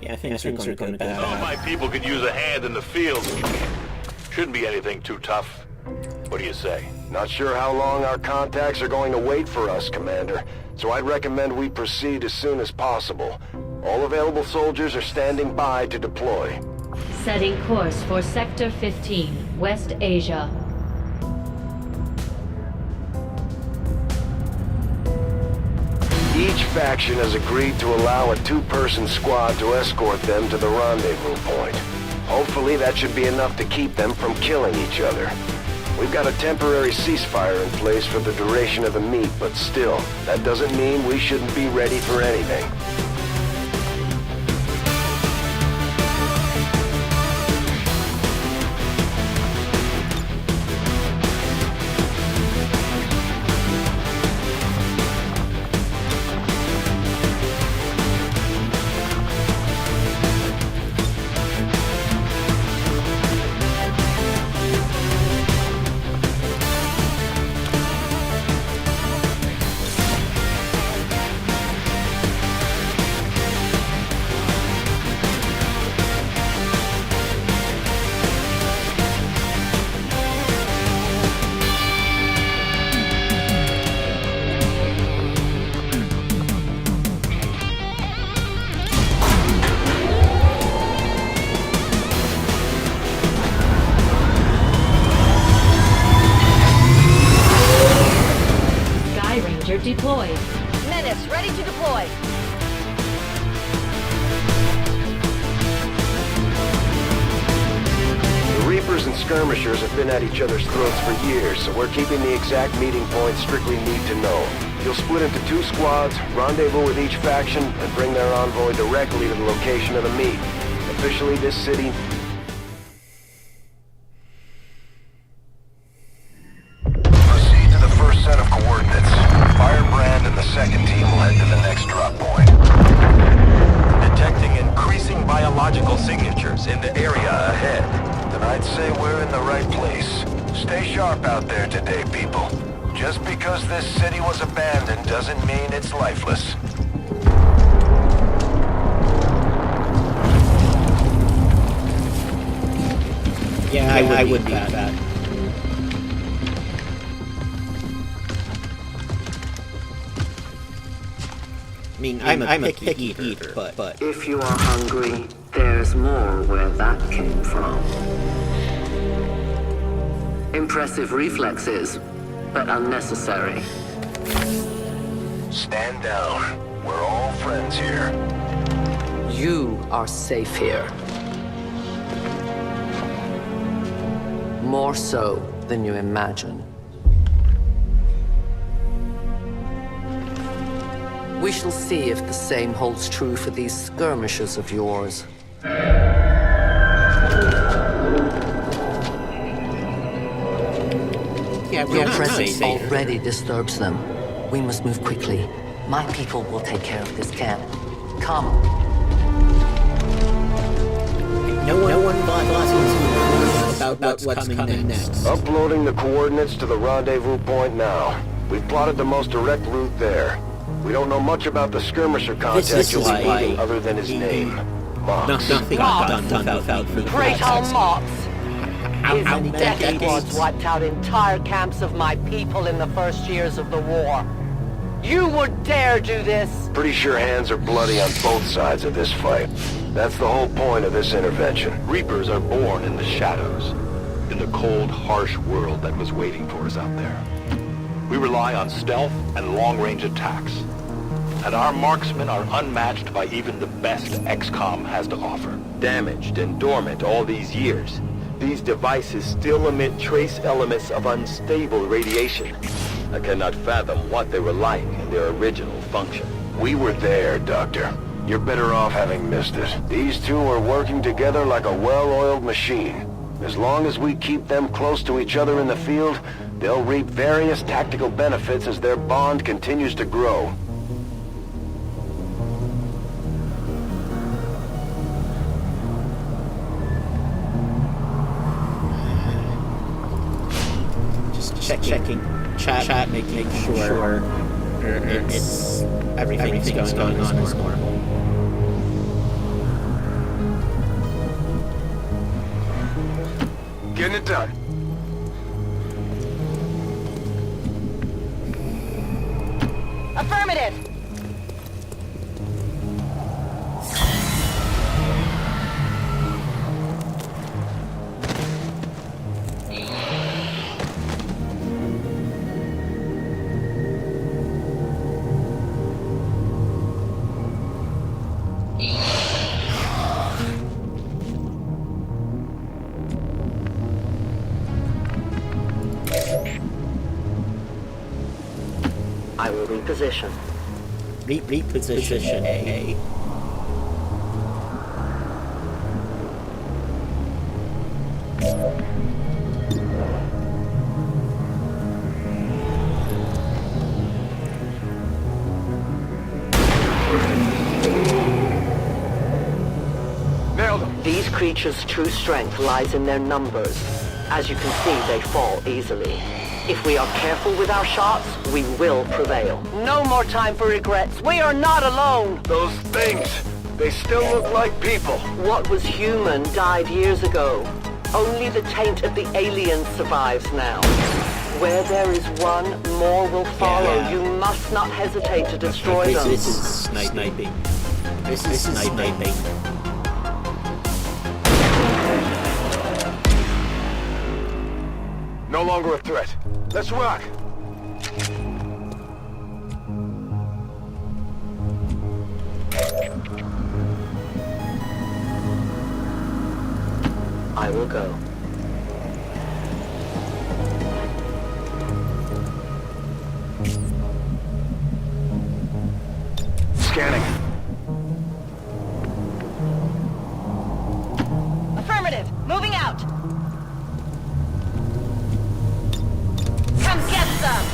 Yeah, I think things are going bad. Some of my people could use a hand in the field. Shouldn't be anything too tough. What do you say? Not sure how long our contacts are going to wait for us, Commander. So I'd recommend we proceed as soon as possible. All available soldiers are standing by to deploy. Setting course for Sector 15, West Asia. Each faction has agreed to allow a two-person squad to escort them to the rendezvous point. Hopefully that should be enough to keep them from killing each other. We've got a temporary ceasefire in place for the duration of the meet, but still, that doesn't mean we shouldn't be ready for anything. Deployed. Menace, ready to deploy. The Reapers and Skirmishers have been at each other's throats for years, so we're keeping the exact meeting point strictly need to know. You'll split into two squads, rendezvous with each faction, and bring their envoy directly to the location of the meet. Officially, this city... Proceed to the first set of coordinates. Firebrand and the second team will head to the next drop point. Detecting increasing biological signatures in the area ahead. Then I'd say we're in the right place. Stay sharp out there today, people. Just because this city was abandoned doesn't mean it's lifeless. Yeah, I would be that. I mean, I'm a picky eater, but... If you are hungry, there's more where that came from. Impressive reflexes, but unnecessary. Stand down. We're all friends here. You are safe here. More so than you imagine. We shall see if the same holds true for these skirmishers of yours. Yeah, your presence already disturbs them. We must move quickly. My people will take care of this camp. Come. No one bothers about what's coming next. Uploading the coordinates to the rendezvous point now. We've plotted the most direct route there. We don't know much about the skirmisher contact you'll be meeting other than his name. Mox. Nothing done without the Great old Mox. His death decades? squads wiped out entire camps of my people in the first years of the war. You would dare do this? Pretty sure hands are bloody on both sides of this fight. That's the whole point of this intervention. Reapers are born in the shadows, in the cold, harsh world that was waiting for us out there. We rely on stealth and long-range attacks. And our marksmen are unmatched by even the best XCOM has to offer. Damaged and dormant all these years, these devices still emit trace elements of unstable radiation. I cannot fathom what they were like in their original function. We were there, Doctor. You're better off having missed it. These two are working together like a well-oiled machine. As long as we keep them close to each other in the field, they'll reap various tactical benefits as their bond continues to grow. Just checking chat, making sure it's everything's going on as normal. Getting it done. Affirmative. will reposition. Reposition A. These creatures' true strength lies in their numbers. As you can see, they fall easily. If we are careful with our shots, we will prevail. No more time for regrets. We are not alone. Those things, they still look like people. What was human died years ago. Only the taint of the aliens survives now. Where there is one, more will follow. Yeah. You must not hesitate to destroy them. This is sniping. This is sniping. No longer a threat. Let's rock. I will go. Scanning. Affirmative. Moving out. Come get some.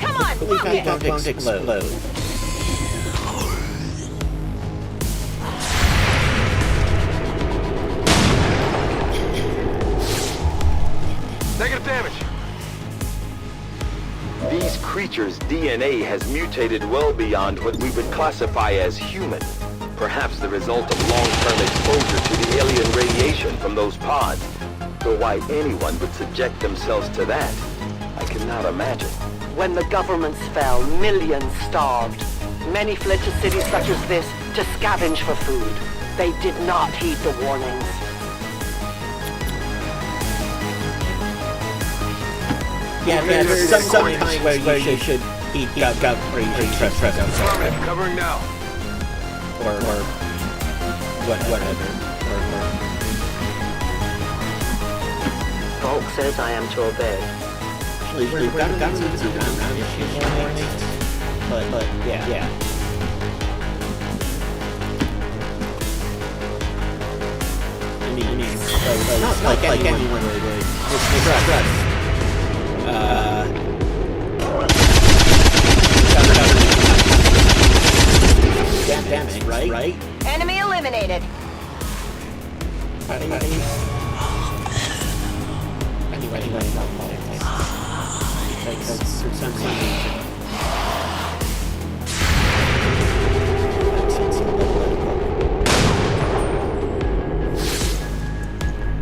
Come on, pump it. Don't explode. Negative damage. These creatures' DNA has mutated well beyond what we would classify as human. Perhaps the result of long-term exposure to the alien radiation from those pods. Though why anyone would subject themselves to that, I cannot imagine. When the governments fell, millions starved. Many fled to cities such as this to scavenge for food. They did not heed the warnings. Yeah, there's some kind where you should eat gut or you should press Affirmative. Covering now. or whatever. Volk says I am to obey. We've got some around issues, but yeah. I mean, it's not like anyone would just damage, right? Enemy eliminated.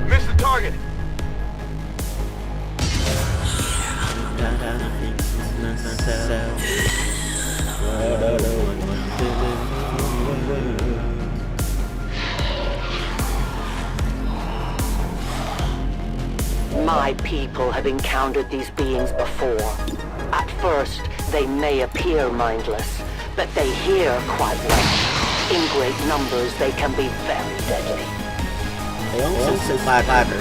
Missed the target. My people have encountered these beings before. At first, they may appear mindless, but they hear quite well. In great numbers, they can be very deadly. They also flatter.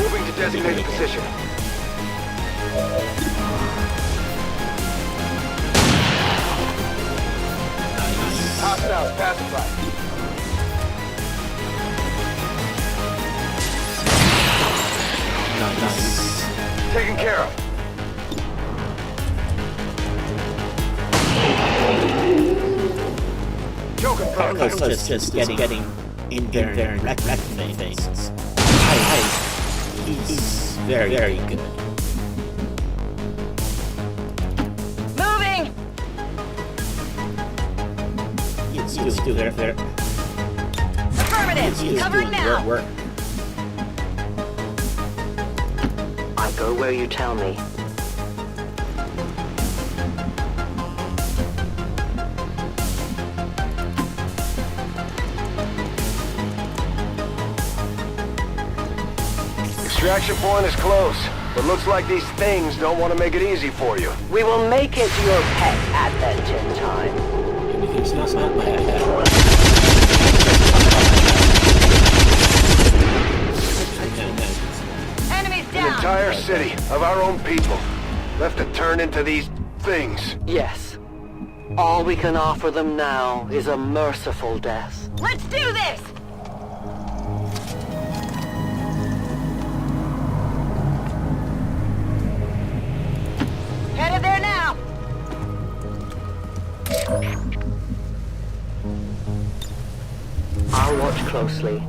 Moving to designated position. Hostiles pacified. Nice. Taken care of. Joker Carlos just getting in there and wrecking things. He's very good. Moving. He's still there. Affirmative. Covering now. Work. I go where you tell me. Extraction point is close, but looks like these things don't want to make it easy for you. We will make it your pet advent in time. He's not like that. Enemies An down! entire city of our own people left to turn into these things. Yes. All we can offer them now is a merciful death. Let's do this! Headed there now! I'll watch closely.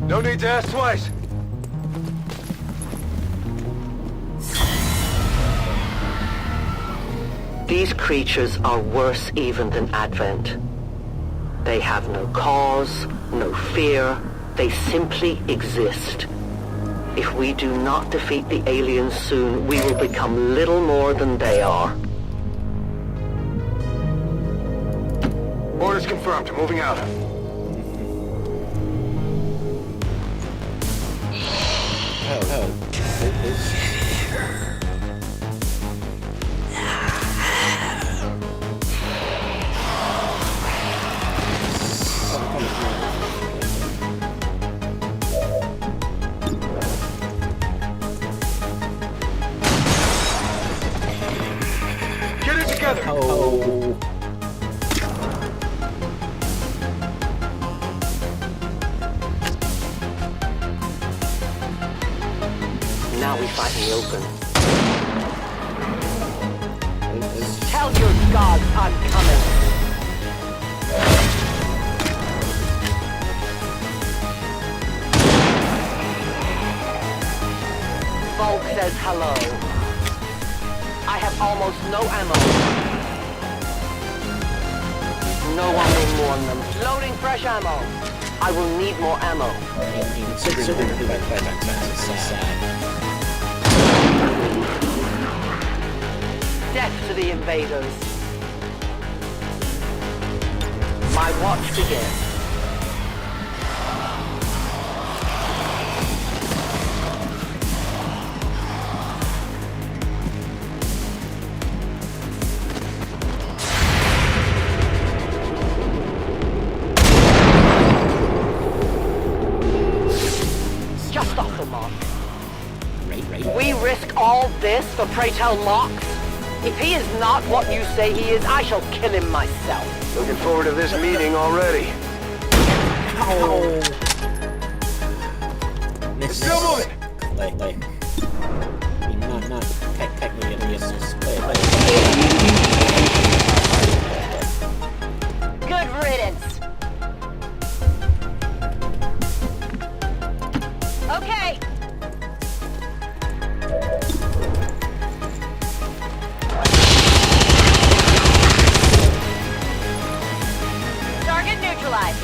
No need to ask twice. These creatures are worse even than Advent. They have no cause, no fear. They simply exist. If we do not defeat the aliens soon, we will become little more than they are. Orders confirmed. Moving out. Get it together. Oh. Now we fight in the open. Tell your gods I'm coming. Volk says hello. I have almost no ammo. No one will mourn them. Loading fresh ammo. I will need more ammo. Death to the invaders. My watch begins. Just off the mark. We risk all this for Pray Tell Mox? If he is not what you say he is, I shall kill him myself. Looking forward to this meeting already. Oh. It's still moving. Not technically a Good riddance. Okay. Target neutralized.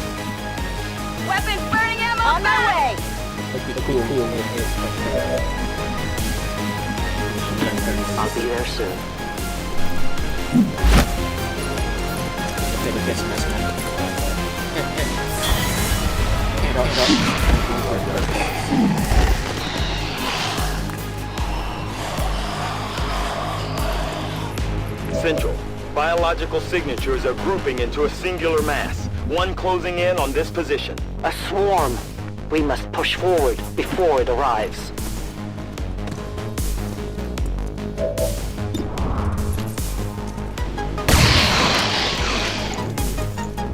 Weapons burning ammo on my way. I'll be there soon. Central. Biological signatures are grouping into a singular mass. One closing in on this position. A swarm. We must push forward before it arrives.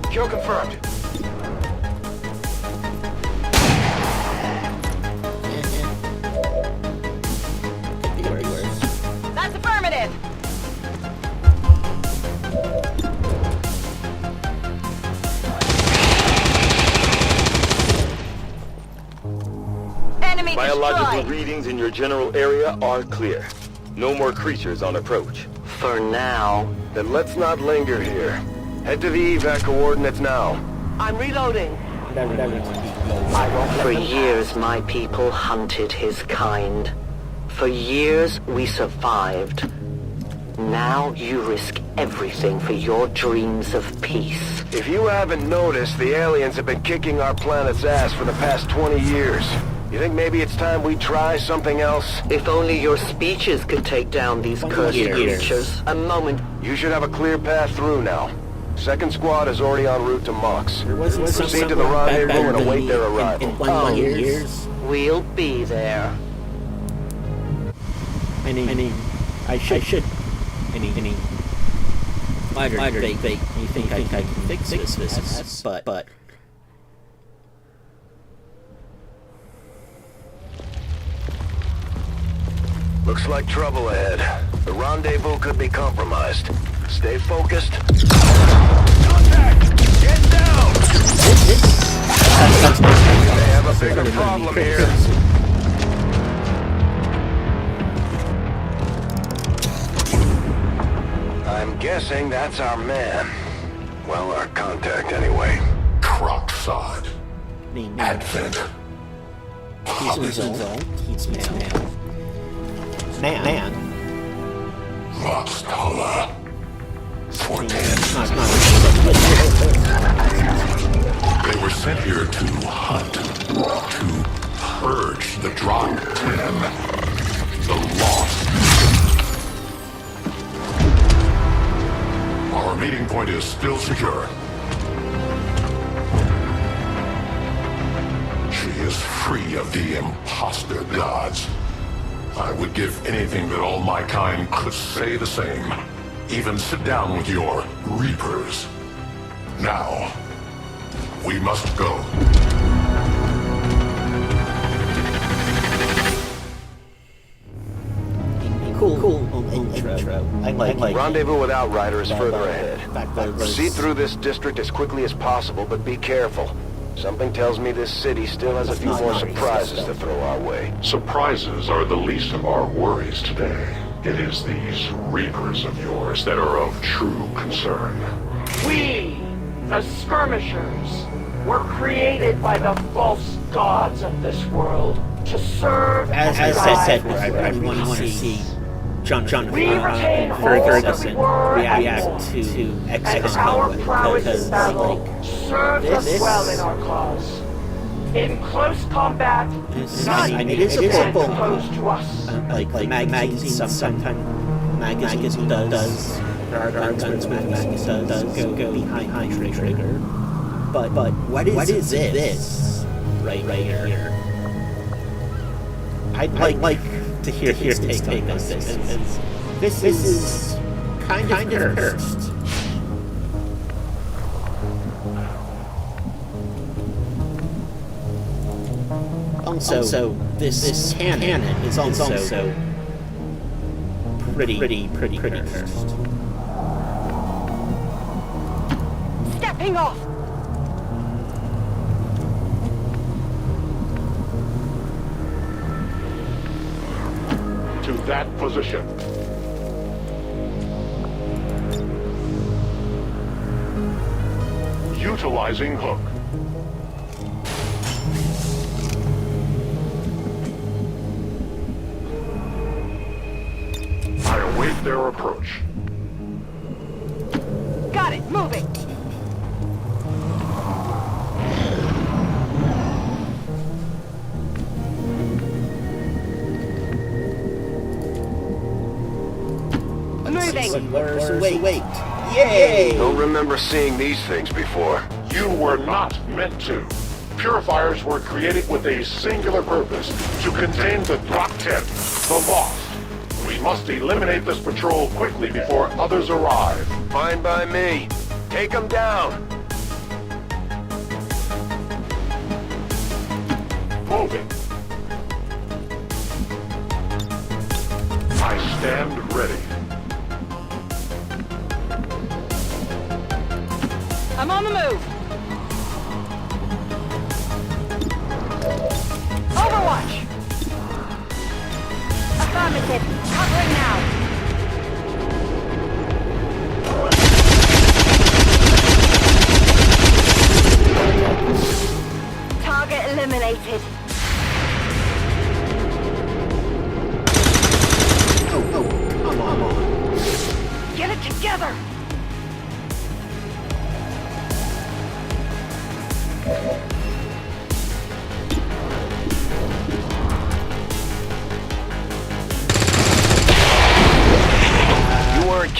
Kill confirmed. That's affirmative. Enemy Biological destroyed. readings in your general area are clear. No more creatures on approach. For now. Then let's not linger here. Head to the evac coordinates now. I'm reloading. For years, my people hunted his kind. For years, we survived. Now you risk everything for your dreams of peace. If you haven't noticed, the aliens have been kicking our planet's ass for the past 20 years. You think maybe it's time we try something else? If only your speeches could take down these cursed creatures. A moment. You should have a clear path through now. Second squad is already en route to Mox. Proceed to the rendezvous and await their arrival. In 1 years. We'll be there. I should. Lighter debate. You think I can fix this? But. Looks like trouble ahead. The rendezvous could be compromised. Stay focused. Contact! Get down! They have a bigger problem here. I'm guessing that's our man. Well, our contact anyway. Crocksod. Advent. He's man. Roxtala. They were sent here to hunt, to purge the Drop 10, the lost. Our meeting point is still secure. She is free of the imposter gods. I would give anything that all my kind could say the same. Even sit down with your Reapers. Now, we must go. Cool intro. I like Rendezvous with Outrider is further ahead. Proceed through this district as quickly as possible, but be careful. Something tells me this city still has a few more surprises to throw our way. Surprises are the least of our worries today. It is these Reapers of yours that are of true concern. We, the Skirmishers, were created by the false gods of this world to serve as I said, I want to see John Ferguson react to XCOM because serves us well in our cause. In close combat, none is opposed to us. Like magazine sometimes magazine does magazine does go behind trigger. But what is this right here? I'd like to hear his take on this. This is kind of cursed. Also, this canon is also pretty cursed. Stepping off! To that position. Utilizing hook. I await their approach. Got it, moving! Wait. Yay! Don't remember seeing these things before. You were not meant to. Purifiers were created with a singular purpose, to contain the Drop 10, the Lost. We must eliminate this patrol quickly before others arrive. Fine by me. Take them down. Moving. I stand ready. I'm on the move! Overwatch! Affirmative. Covering now. Target eliminated. Oh, come on. Get it together!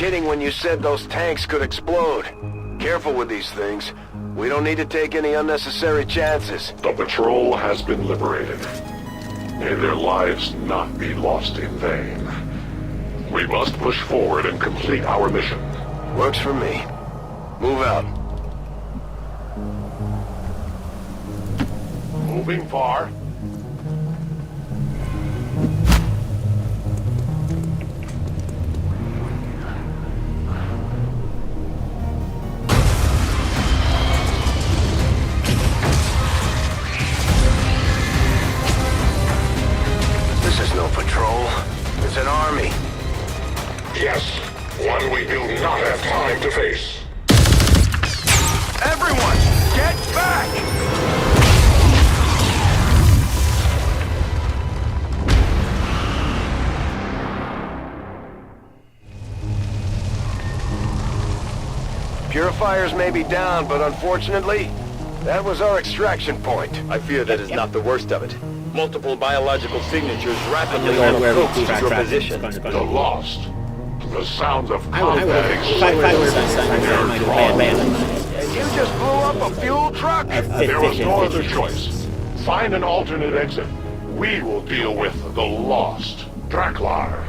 kidding when you said those tanks could explode. Careful with these things. We don't need to take any unnecessary chances. The patrol has been liberated. May their lives not be lost in vain. We must push forward and complete our mission. Works for me. Move out. Moving far. This is no patrol. It's an army. Yes, one we do not have time to face. Everyone, get back! Purifiers may be down, but unfortunately, that was our extraction point. I fear that is not the worst of it. Multiple biological signatures rapidly approach your position. The Lost. The sounds of I would combat if I were You just blew up a fuel truck? There was no other choice. Find an alternate exit. We will deal with the Lost. Draklar.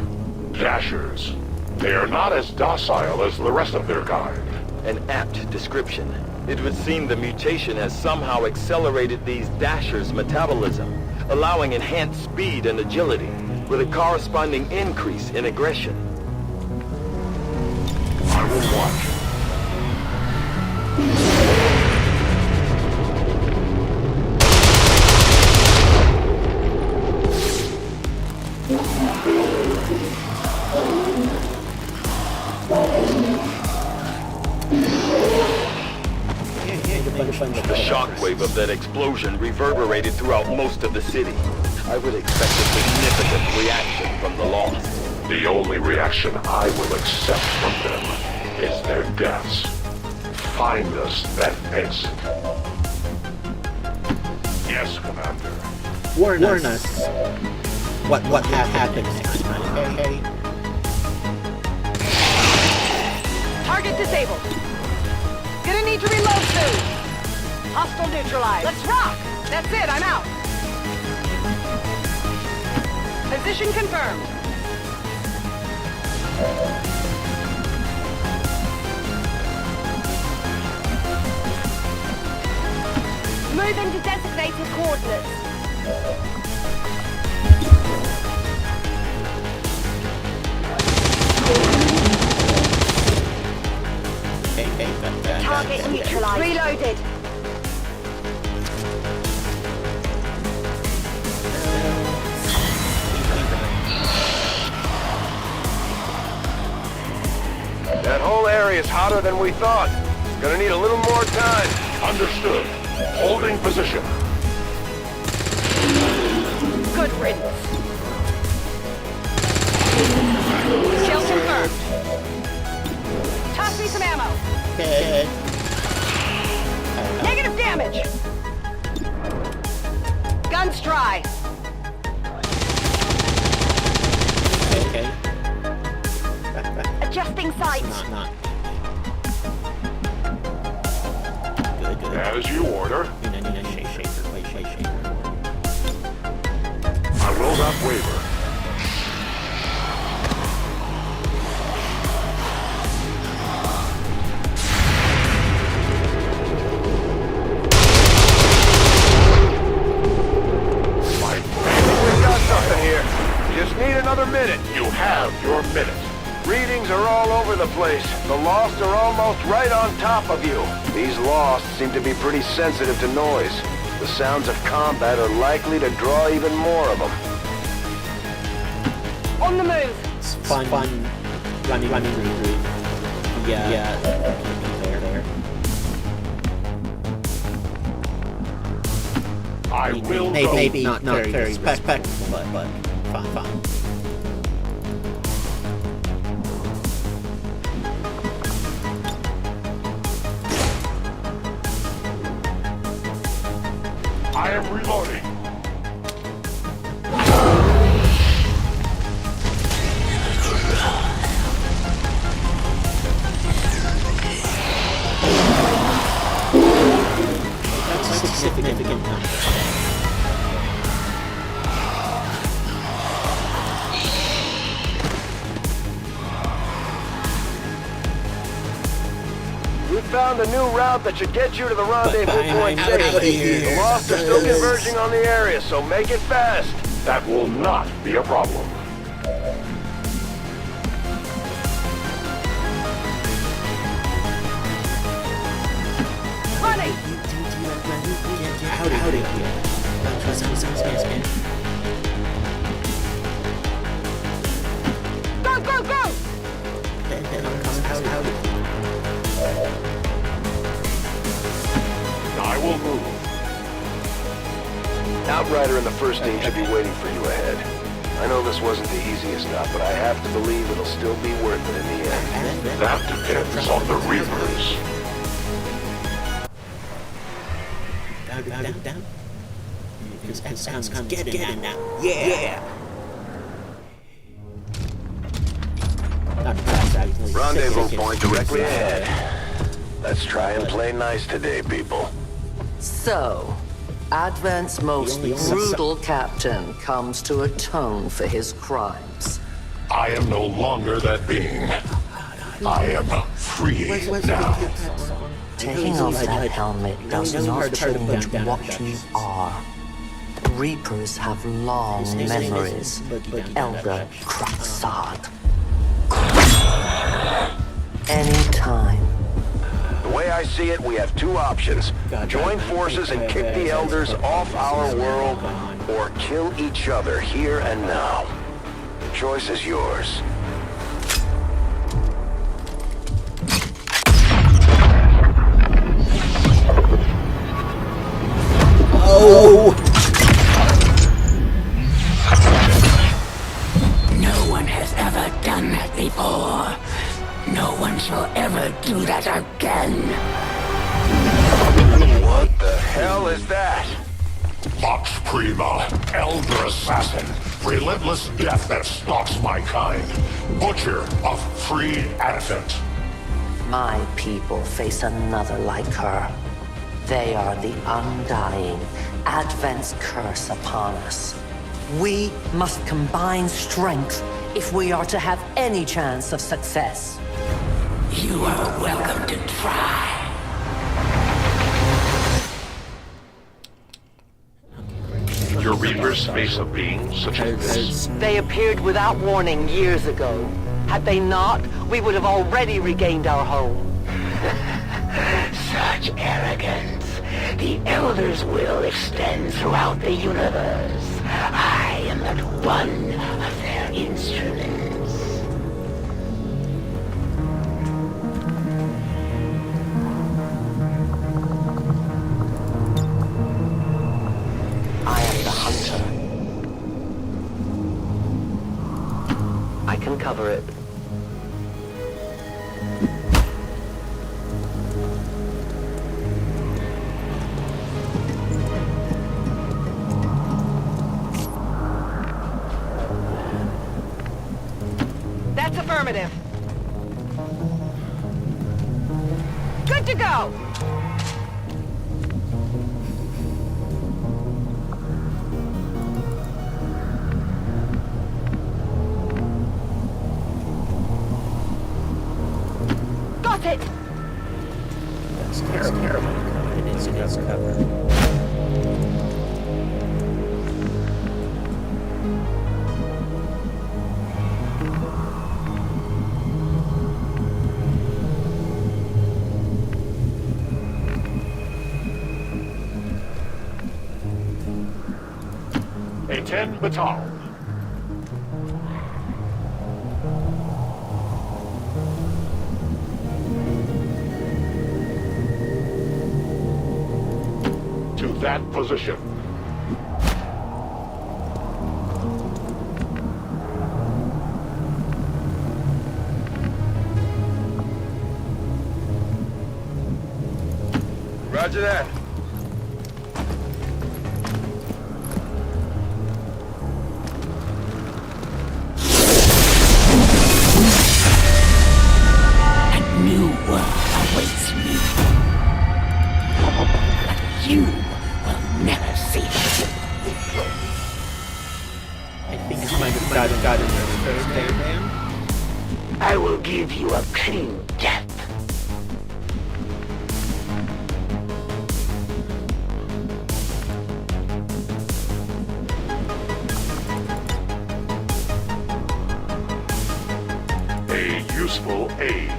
Dashers. They are not as docile as the rest of their kind. An apt description. It would seem the mutation has somehow accelerated these Dashers' metabolism, allowing enhanced speed and agility, with a corresponding increase in aggression. I will watch. The shockwave of that explosion reverberated throughout most of the city. I would expect a significant reaction from the Lost. The only reaction I will accept from them is their deaths. Find us that exit. Yes, Commander. Warn us. What happened next time, okay? Target disabled. Gonna need to reload soon. Hostile neutralized. Let's rock! That's it, I'm out. Position confirmed. Move into designated coordinates. Target neutralized. Reloaded. That whole area is hotter than we thought. Gonna need a little more time. Understood. Holding position. Good riddance. Kill confirmed. Toss me some ammo. Okay. Negative damage. Guns dry. Okay. Adjusting sights. Not. Good. As you order. Shaker. I will not waver. We've got something here. Just need another minute. You have your minute. Readings are all over the place. The Lost are almost right on top of you. These Lost seem to be pretty sensitive to noise. The sounds of combat are likely to draw even more of them. On the move. It's fun running through. Yeah. There. I will Maybe go. not very respectful, but fine. I am reloading. found a new route that should get you to the rendezvous point safely. The Lost are still converging on the area, so make it fast. That will not be a problem. Running! Go, go, go! I will move. Outrider and the first team should be waiting for you ahead. I know this wasn't the easiest stop, but I have to believe it'll still be worth it in the end. That depends on the Reapers. Down. Because XCOM's getting now. Yeah! Rendezvous point directly ahead. Let's try and play nice today, people. So, Advent's most brutal captain comes to atone for his crimes. I am no longer that being. I am free now. Taking off that helmet does not change what you are. Reapers have long memories, Elder Kraxad. Anytime. The way I see it, we have two options. Join forces and kick the Elders off our world, or kill each other here and now. The choice is yours. Oh! No one has ever done that before. No one shall ever do that again. What the hell is that? Vox Prima, Elder Assassin, relentless death that stalks my kind. Butcher of free Advent. My people face another like her. They are the undying, Advent's curse upon us. We must combine strength if we are to have any chance of success. You are welcome to try. Your Reapers face a being such as this? They appeared without warning years ago. Had they not, we would have already regained our home. Such arrogance. The Elder's will extends throughout the universe. I am but one of their instruments. I am the hunter. I can cover it. That's affirmative. Good to go! Got it! That's terrible. It is cover. A 10 baton. To that position. Roger that. New world awaits me. But you will never see it. I think you might have got it there, man. I will give you a clean death. useful aid.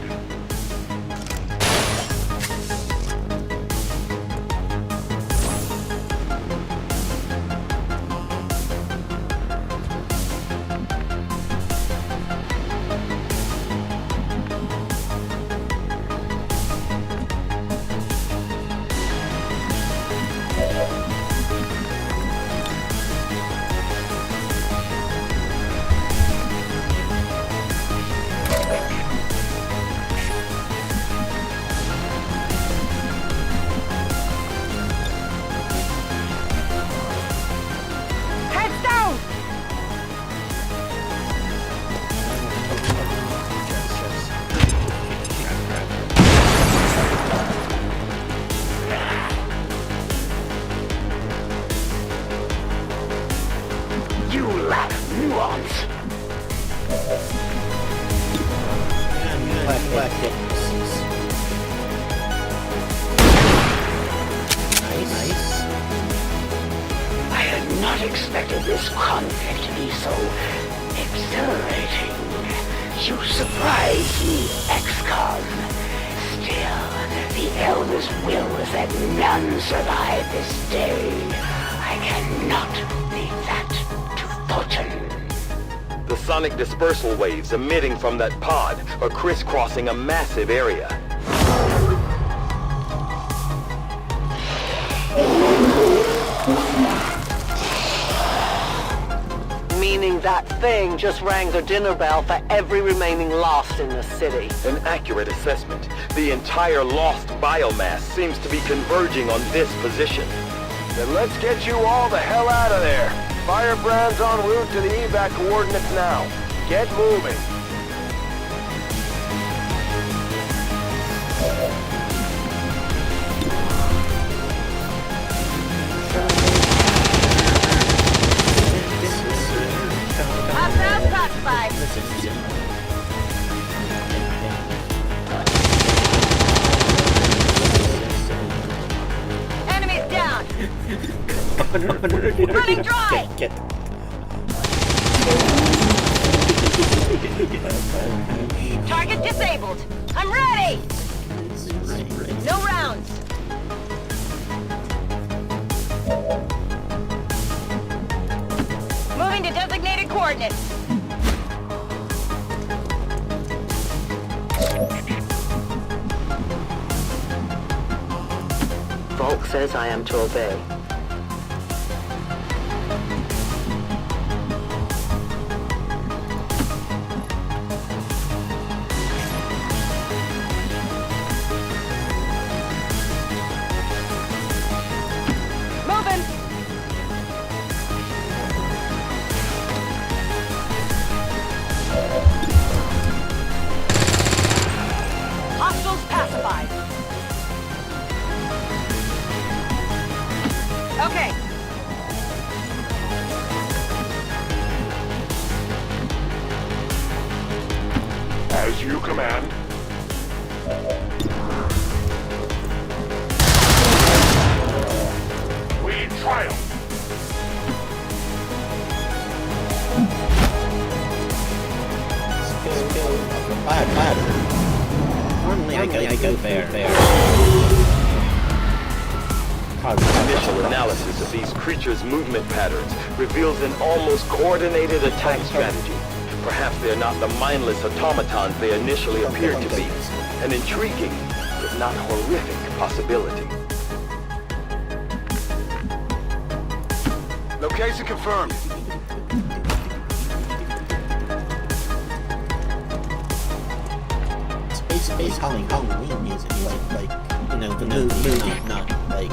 You lack nuance. Nice. I had not expected this conflict to be so exhilarating. You surprise me, XCOM. Still, the Elder's will is that none survive this day. I cannot leave that to fortune. The sonic dispersal waves emitting from that pod are crisscrossing a massive area. Meaning that thing just rang the dinner bell for every remaining lost in the city. An accurate assessment. The entire lost biomass seems to be converging on this position. Then let's get you all the hell out of there. Firebrand's en route to the evac coordinates now. Get moving. Hostile classified. Enemies down. Running dry. Get. Target disabled. I'm ready. No rounds. Moving to designated coordinates. Volk says I am to obey. Moving. Hostiles pacified. Okay. As you command. We triumph. Normally I go there. Initial analysis of these creatures' movement patterns reveals an almost coordinated attack strategy. Perhaps they're not the mindless automatons they initially appeared to be. An intriguing, if not horrific, possibility. Location confirmed. Space Halloween music, like you know, the movie, not like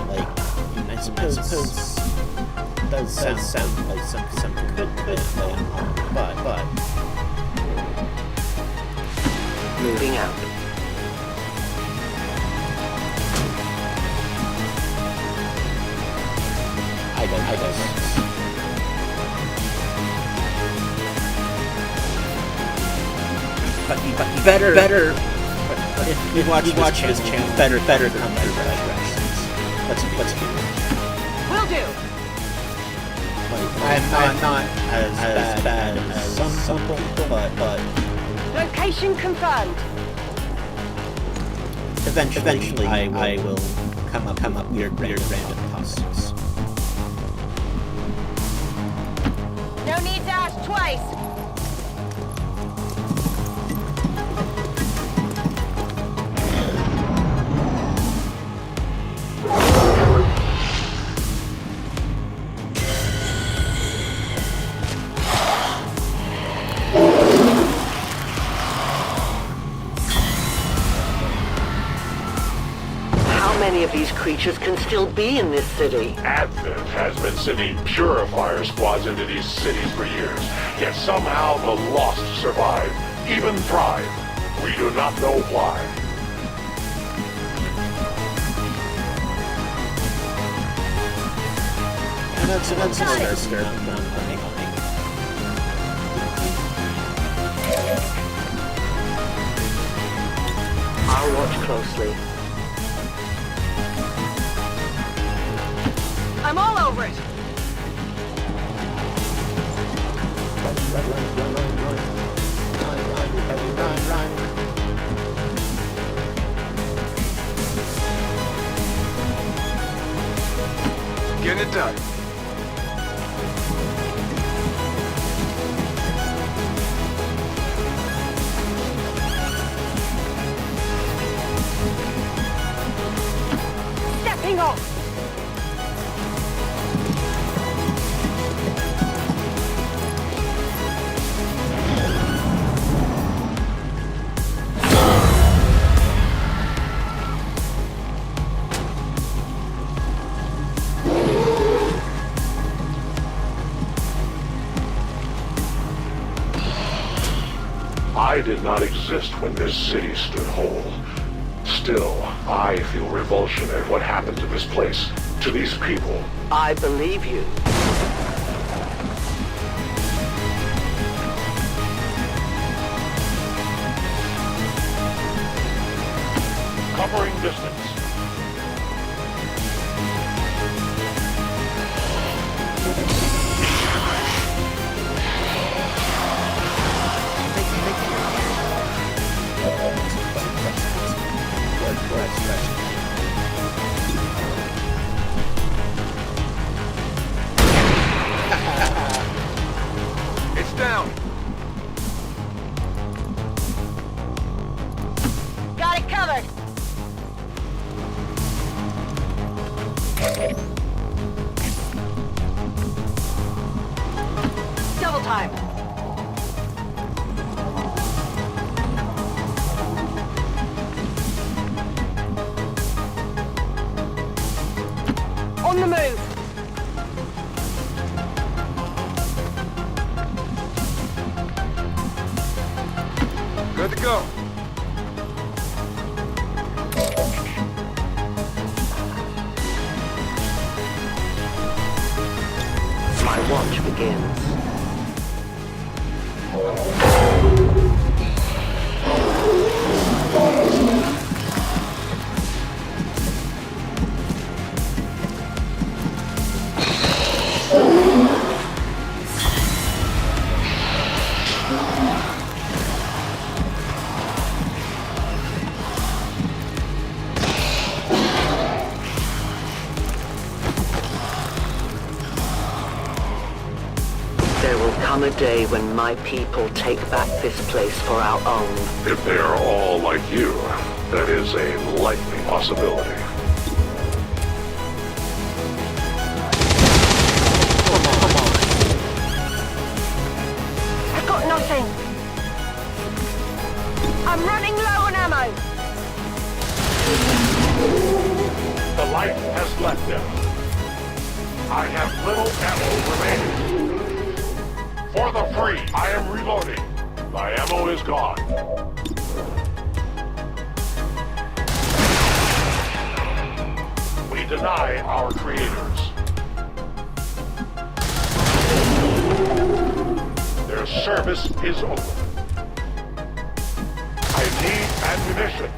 I suppose does sound like something could but Moving out. I don't. But better. If you watch this channel, better come through digressions. Let's be real. Will do. Like, I'm not as bad as some people, but Location confirmed. Eventually, I will come up weird random costumes. No need to ask twice. How many of these creatures can still be in this city? Advent has been sending purifier squads into these cities for years, yet somehow the lost survive, even thrive. We do not know why. I'll watch closely. I'm all over it. Getting it done. Stepping off. I did not exist when this city stood whole. Still, I feel revulsion at what happened to this place, to these people. I believe you. Covering distance. It's down. Got it covered. Double time. On the move. Good to go. My watch begins. There will come a day when my people take back this place for our own. If they are all like you, that is a likely possibility. I've got nothing. I'm running low on ammo. The light has left them. I have little ammo remaining. For the free, I am reloading. My ammo is gone. We deny our creators. Their service is over. I need ammunition.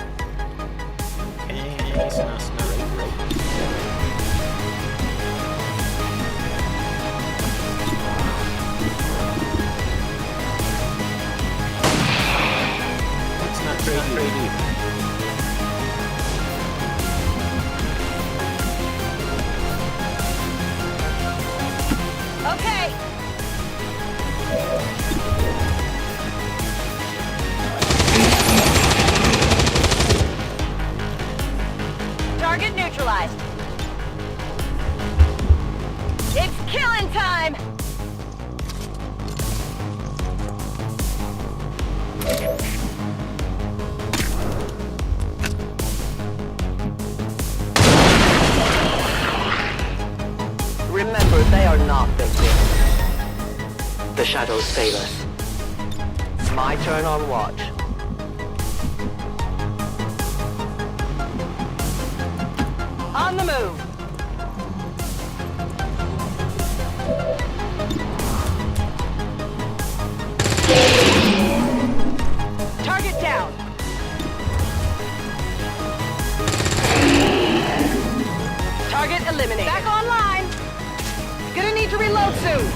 The shadows fail us. My turn on watch. On the move. Target down. Target eliminated. Back online. Gonna need to reload soon.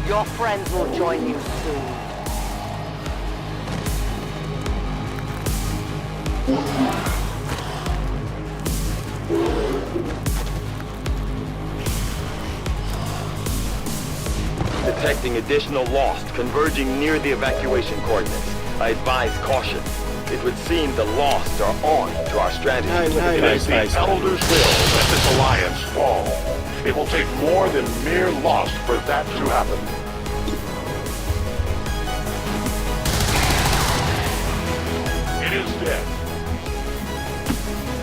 Your friends will join you soon. Detecting additional Lost converging near the evacuation coordinates. I advise caution. It would seem the Lost are on to our strategy. It is the Elders' will that this alliance fall. It will take more than mere Lost for that to happen. It is dead.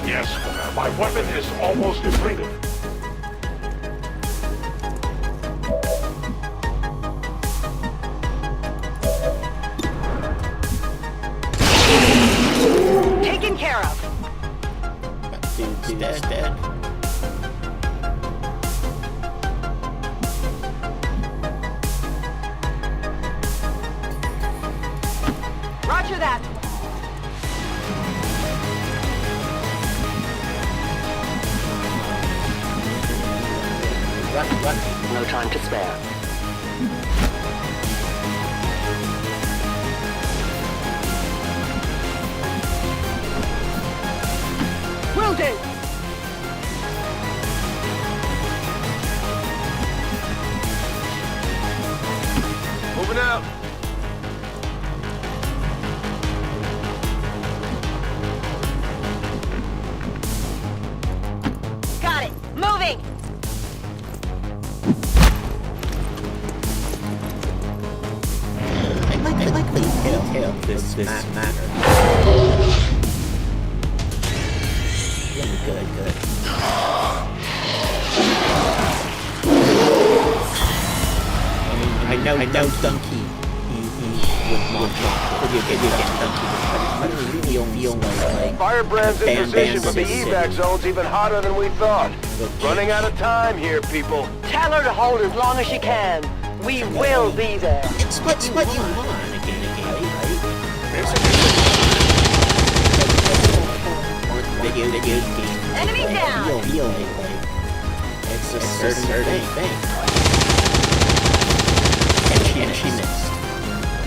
Yes, my weapon is almost depleted. Taken care of. Dude's dead. Roger that. Run. No time to spare. Will do. Moving out. Got it. Moving. I like the detail of this matter. Good. I know Donkey. He would want video game Donkey, but it really feel like Firebrand's in position, but the evac zone's even hotter than we thought. Running out of time here, people. Tell her to hold as long as she can. We will be there. It's what you want again, right? Video game. Enemy down. Feel like it's a certain thing. And she missed.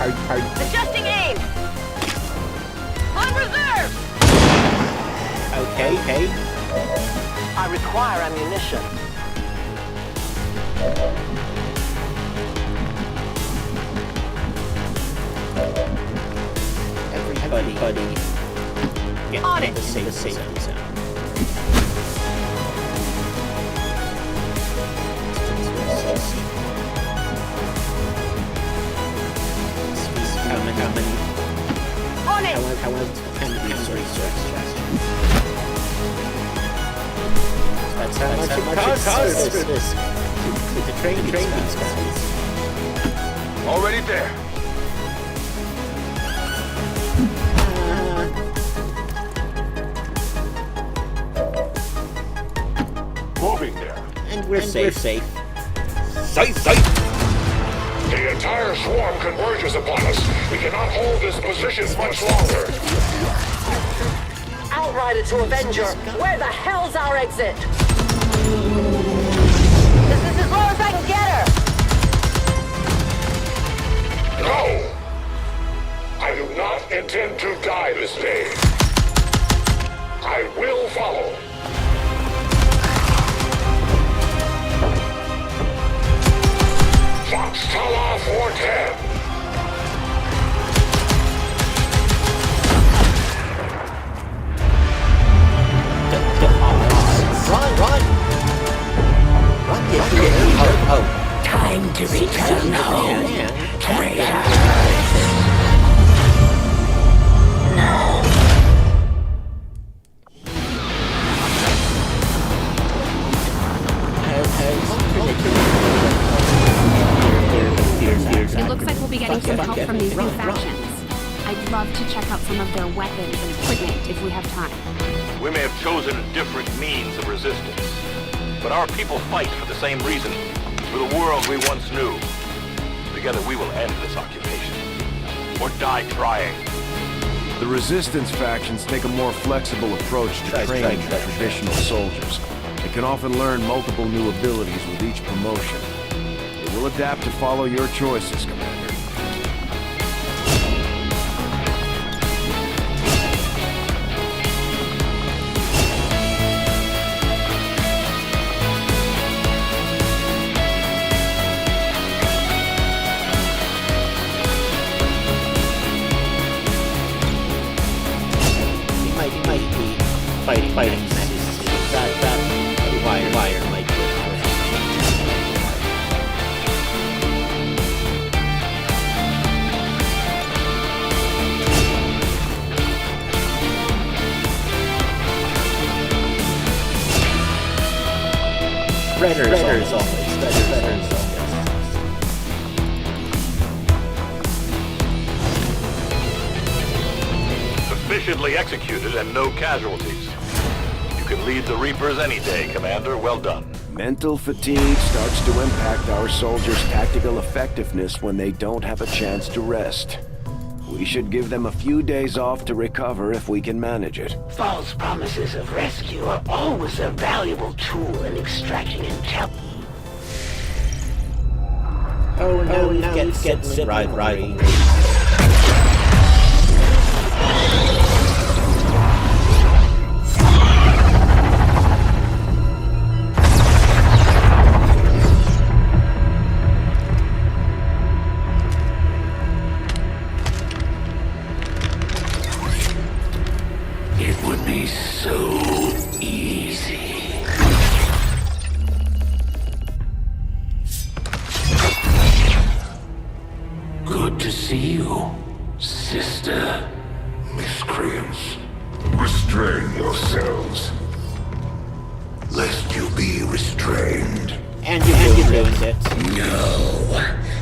Adjusting aim. On reserve. Okay. I require ammunition. Everybody get On it. The safe zone. How many? On it. How many resources? That's how much it costs for this to train these guys. Already there. Moving there. And we're safe. Safe! The entire swarm converges upon us. We cannot hold this position much longer. Outrider to Avenger. Where the hell's our exit? This is as low as I can get her. No! I do not intend to die this day. I will follow. Fox Tala 410. Run! like we'll be getting some help from these new factions. I'd love to check out some of their weapons and equipment if we have time. We may have chosen a different means of resistance, but our people fight for the same reason, for the world we once knew. Together we will end this occupation, or die trying. The Resistance factions take a more flexible approach to training than traditional soldiers. They can often learn multiple new abilities with each promotion. They will adapt to follow your choices, Commander. Fighting next. That wire might be Shredders always. Efficiently executed and no casualties. You can lead the Reapers any day, Commander. Well done. Mental fatigue starts to impact our soldiers' tactical effectiveness when they don't have a chance to rest. We should give them a few days off to recover if we can manage it. False promises of rescue are always a valuable tool in extracting intel. Oh no, get rivalry. It would be so easy. Good to see you, sister. Miscreants, restrain yourselves. Lest you be restrained. And you ruined it. No,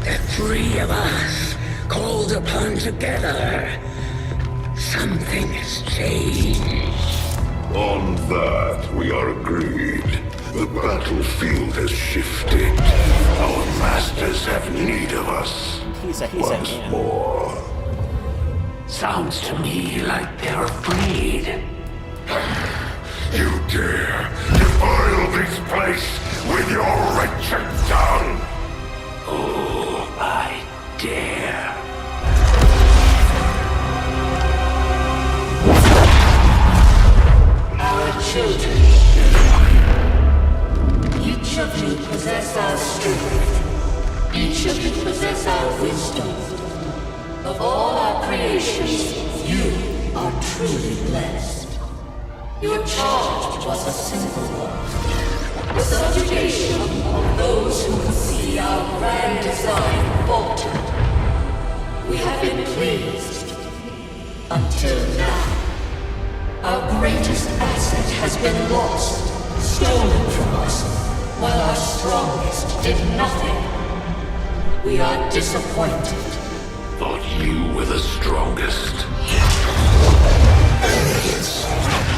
the three of us, called upon together. Something has changed. On that, we are agreed. The battlefield has shifted. Our masters have need of us. He's Once a man. more. Sounds to me like they're afraid. You dare defile this place with your wretched tongue! Oh, I dare. Our children. Each of you possess our strength. Each of you possess our wisdom. Of all our creations, you are truly blessed. Your charge was a simple one. The subjugation of those who can see our grand design falter. We have been pleased. Until now. Our greatest asset has been lost, stolen from us, while our strongest did nothing. We are disappointed. Thought you were the strongest. Arrogance,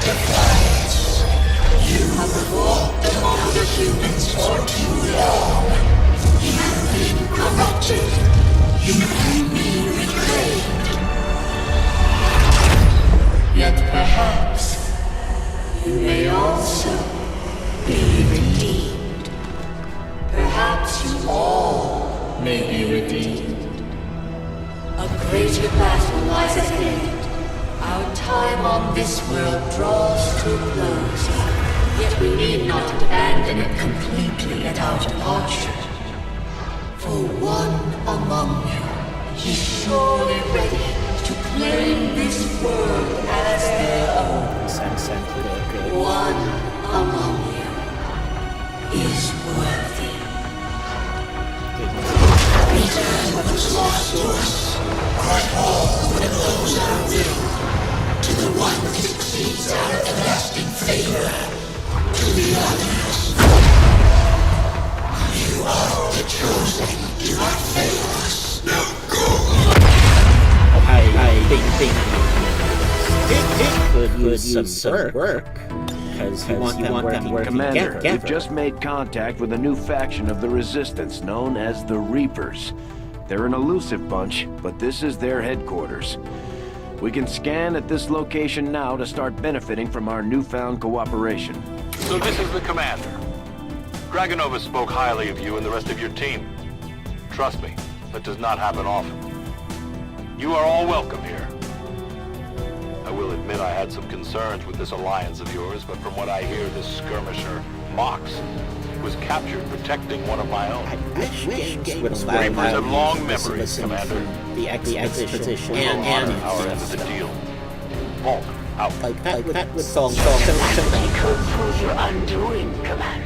defiance. You have walked among the humans for too long. You have been corrupted. You can be reclaimed. Yet perhaps you may also be redeemed. Perhaps you all may be redeemed. A greater battle lies ahead. Our time on this world draws to a close. Yet we need not abandon it completely at our departure. For one among you is surely ready to claim this world as their own. One among you is worthy. Return what was lost to us. Grant all that blows our will. To the one that exceeds our everlasting favor. To the others. You are the chosen. Do not fail us. No. think could use some work. Because you want them working Commander, together. we've just made contact with a new faction of the Resistance known as the Reapers. They're an elusive bunch, but this is their headquarters. We can scan at this location now to start benefiting from our newfound cooperation. So this is the commander. Dragonova spoke highly of you and the rest of your team. Trust me, that does not happen often. You are all welcome here. I will admit I had some concerns with this alliance of yours, but from what I hear, this skirmisher, Mox, was captured protecting one of my own. Reapers have long memories, Commander. The exposition and our end of the deal. Vault, out. That was song. Because you're undoing, Commander.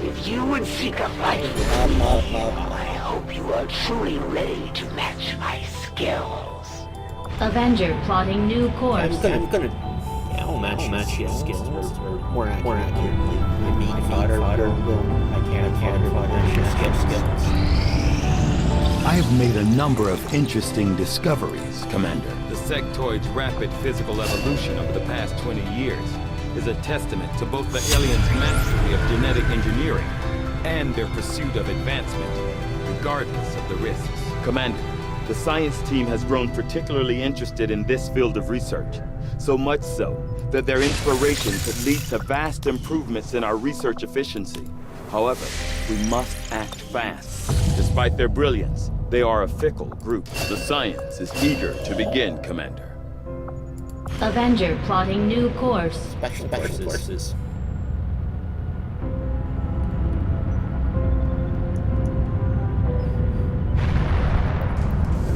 If you would seek a fight with me, I hope you are truly ready to match my skills. Avenger plotting new course. I'll match your skills or more accurately. I mean, if I can't match your skills. I have made a number of interesting discoveries, Commander. The sectoid's rapid physical evolution over the past 20 years is a testament to both the aliens' mastery of genetic engineering and their pursuit of advancement, regardless of the risks. Commander, the science team has grown particularly interested in this field of research, so much so that their inspiration could lead to vast improvements in our research efficiency. However, we must act fast. Despite their brilliance, they are a fickle group. The science is eager to begin, Commander. Avenger plotting new course. Special forces.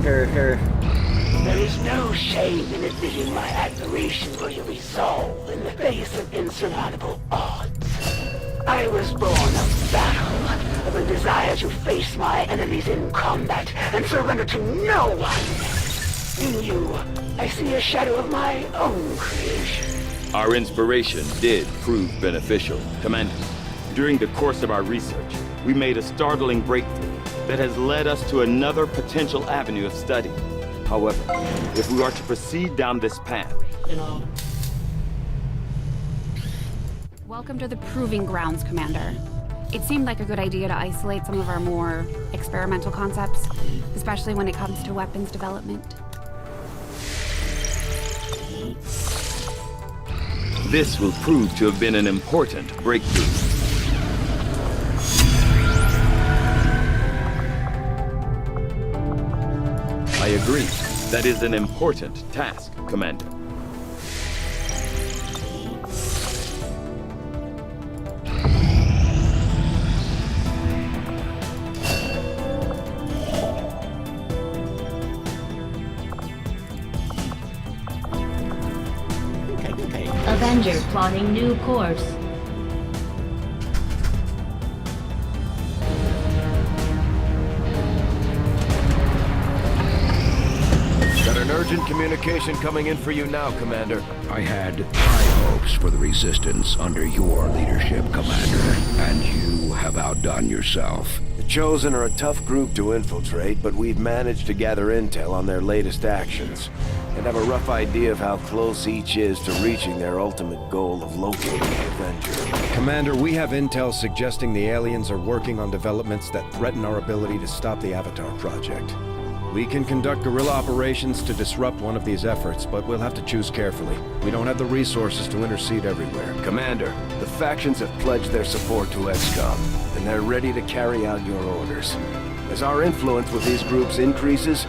There is no shame in admitting my admiration for your resolve in the face of insurmountable odds. I was born of battle, of a desire to face my enemies in combat and surrender to no one. In you, I see a shadow of my own creation. Our inspiration did prove beneficial, Commander. During the course of our research, we made a startling breakthrough that has led us to another potential avenue of study. However, if we are to proceed down this path, Welcome to the Proving Grounds, Commander. It seemed like a good idea to isolate some of our more experimental concepts, especially when it comes to weapons development. this will prove to have been an important breakthrough. I agree. That is an important task, Commander. Avenger plotting new course. Got an urgent communication coming in for you now, Commander. I had high hopes for the Resistance under your leadership, Commander, and you have outdone yourself. The Chosen are a tough group to infiltrate, but we've managed to gather intel on their latest actions, and have a rough idea of how close each is to reaching their ultimate goal of locating the Avenger. Commander, we have intel suggesting the aliens are working on developments that threaten our ability to stop the Avatar project. We can conduct guerrilla operations to disrupt one of these efforts, but we'll have to choose carefully. We don't have the resources to intercede everywhere. Commander, the factions have pledged their support to XCOM, and they're ready to carry out your orders. As our influence with these groups increases,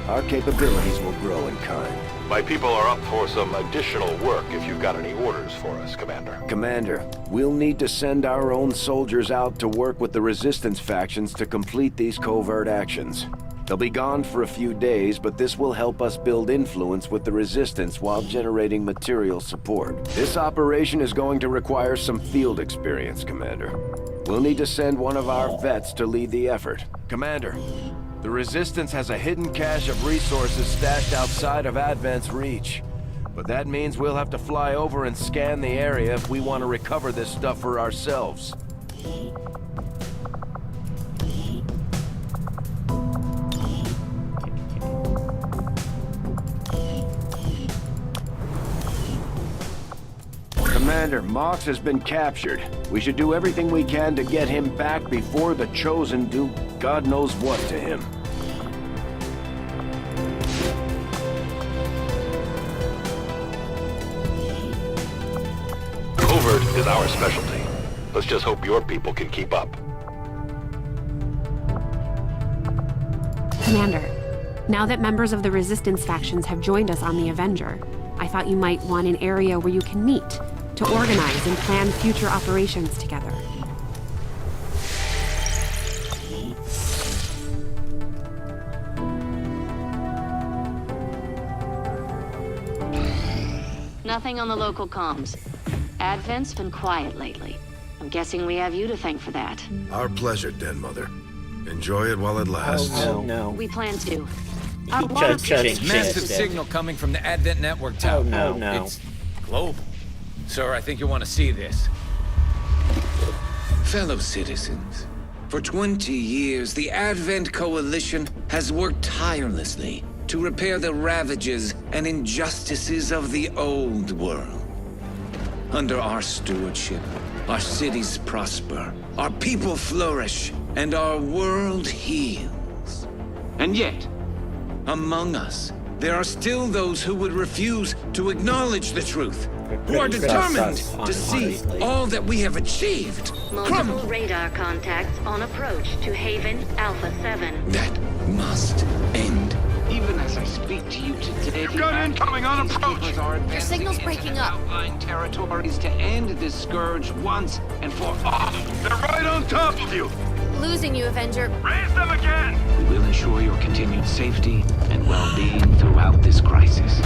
our capabilities will grow in kind. My people are up for some additional work if you've got any orders for us, Commander. Commander, we'll need to send our own soldiers out to work with the Resistance factions to complete these covert actions. They'll be gone for a few days, but this will help us build influence with the Resistance while generating material support. This operation is going to require some field experience, Commander. We'll need to send one of our vets to lead the effort. Commander, the Resistance has a hidden cache of resources stashed outside of Advent's reach. But that means we'll have to fly over and scan the area if we want to recover this stuff for ourselves. Commander, Mox has been captured. We should do everything we can to get him back before the Chosen do God knows what to him. Covert is our specialty. Let's just hope your people can keep up. Commander, now that members of the Resistance factions have joined us on the Avenger, I thought you might want an area where you can meet, to organize and plan future operations together. Nothing on the local comms. Advent's been quiet lately. I'm guessing we have you to thank for that. Our pleasure, Den Mother. Enjoy it while it lasts. Oh, no. We plan to. Massive signal coming from the Advent network tower. Oh, no. It's global. Sir, I think you want to see this. Fellow citizens, for 20 years, the Advent Coalition has worked tirelessly to repair the ravages and injustices of the old world. Under our stewardship, our cities prosper, our people flourish, and our world heals. And yet, among us, there are still those who would refuse to acknowledge the truth, who are determined to see all that we have achieved. Multiple radar contacts on approach to Haven Alpha 7. That must end. Even as I speak to you today, You've got incoming on approach! Your signal's breaking up. Outlying territories to end this scourge once and for all. They're right on top of you! Losing you, Avenger. Raise them again! We will ensure your continued safety and well-being throughout this crisis.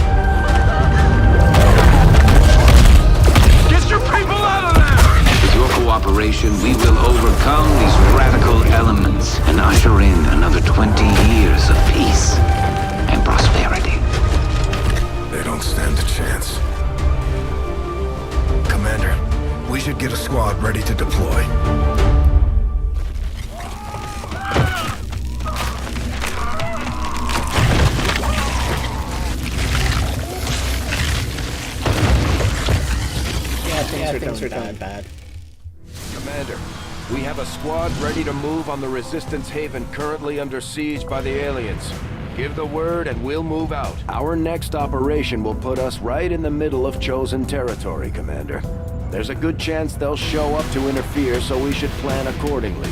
Get your people out of there! With your cooperation, we will overcome these radical elements and usher in another 20 years of peace and prosperity. They don't stand a chance. Commander, we should get a squad ready to deploy. Things are going bad. Commander, we have a squad ready to move on the Resistance Haven currently under siege by the aliens. Give the word and we'll move out. Our next operation will put us right in the middle of Chosen territory, Commander. There's a good chance they'll show up to interfere, so we should plan accordingly.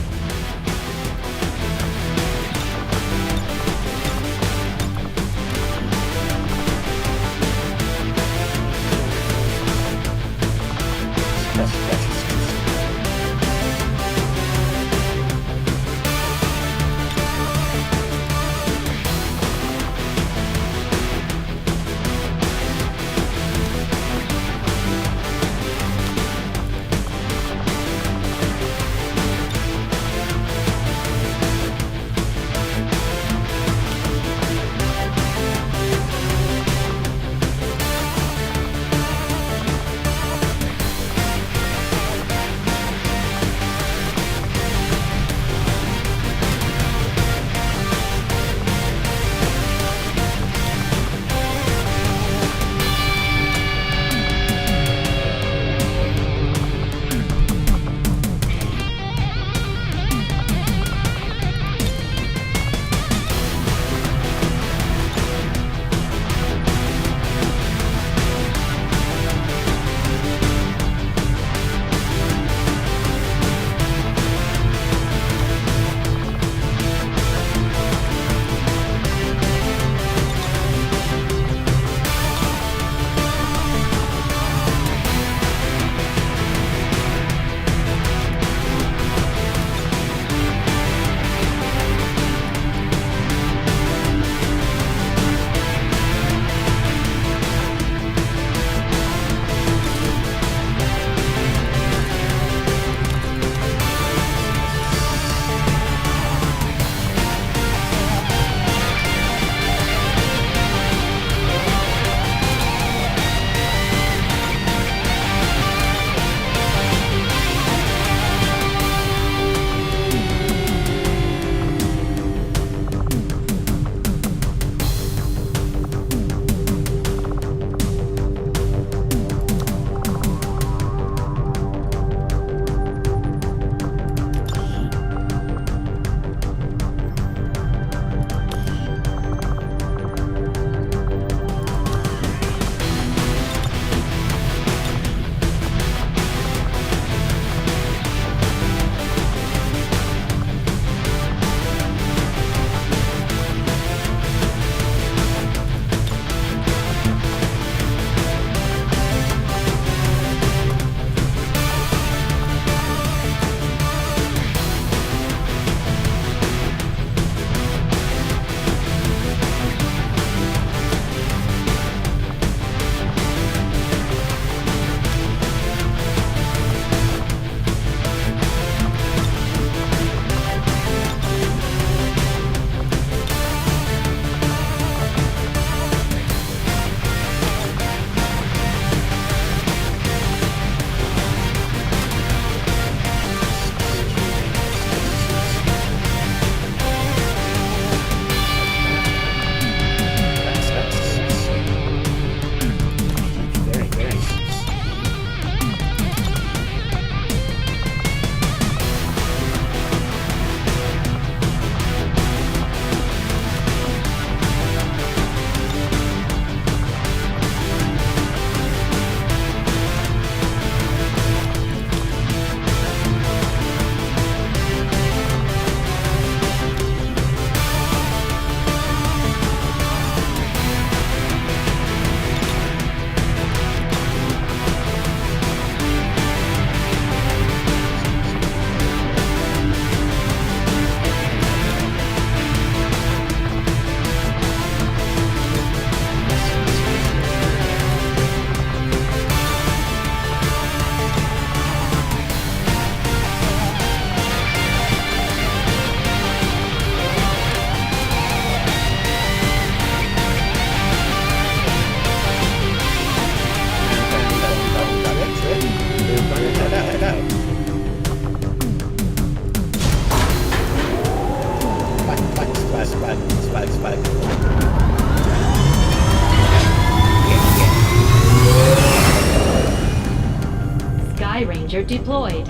Sky Ranger deployed.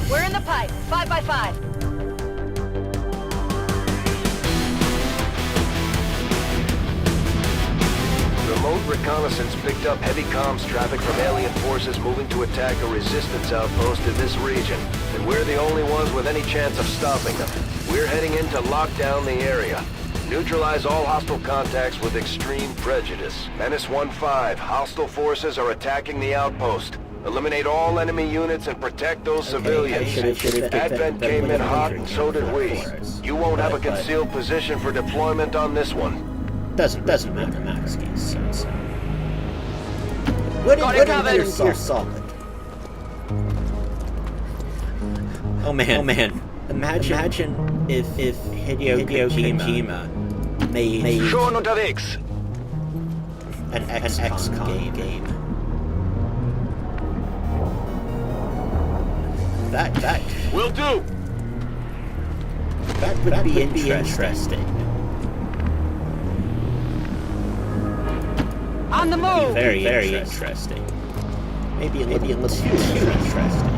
We're in the pipe. 5 by 5. Remote reconnaissance picked up heavy comms traffic from alien forces moving to attack a resistance outpost in this region. And we're the only ones with any chance of stopping them. We're heading in to lock down the area. Neutralize all hostile contacts with extreme prejudice. Menace 1-5, hostile forces are attacking the outpost. Eliminate all enemy units and protect those civilians. Advent came in hot and so did we. You won't have a concealed position for deployment on this one. Doesn't matter. So. What is so solid? Oh man. Imagine if Hideo Kojima made Schon unterwegs. An XCOM game. That will do. That would be interesting. On the move. Very interesting. Maybe a little too interesting.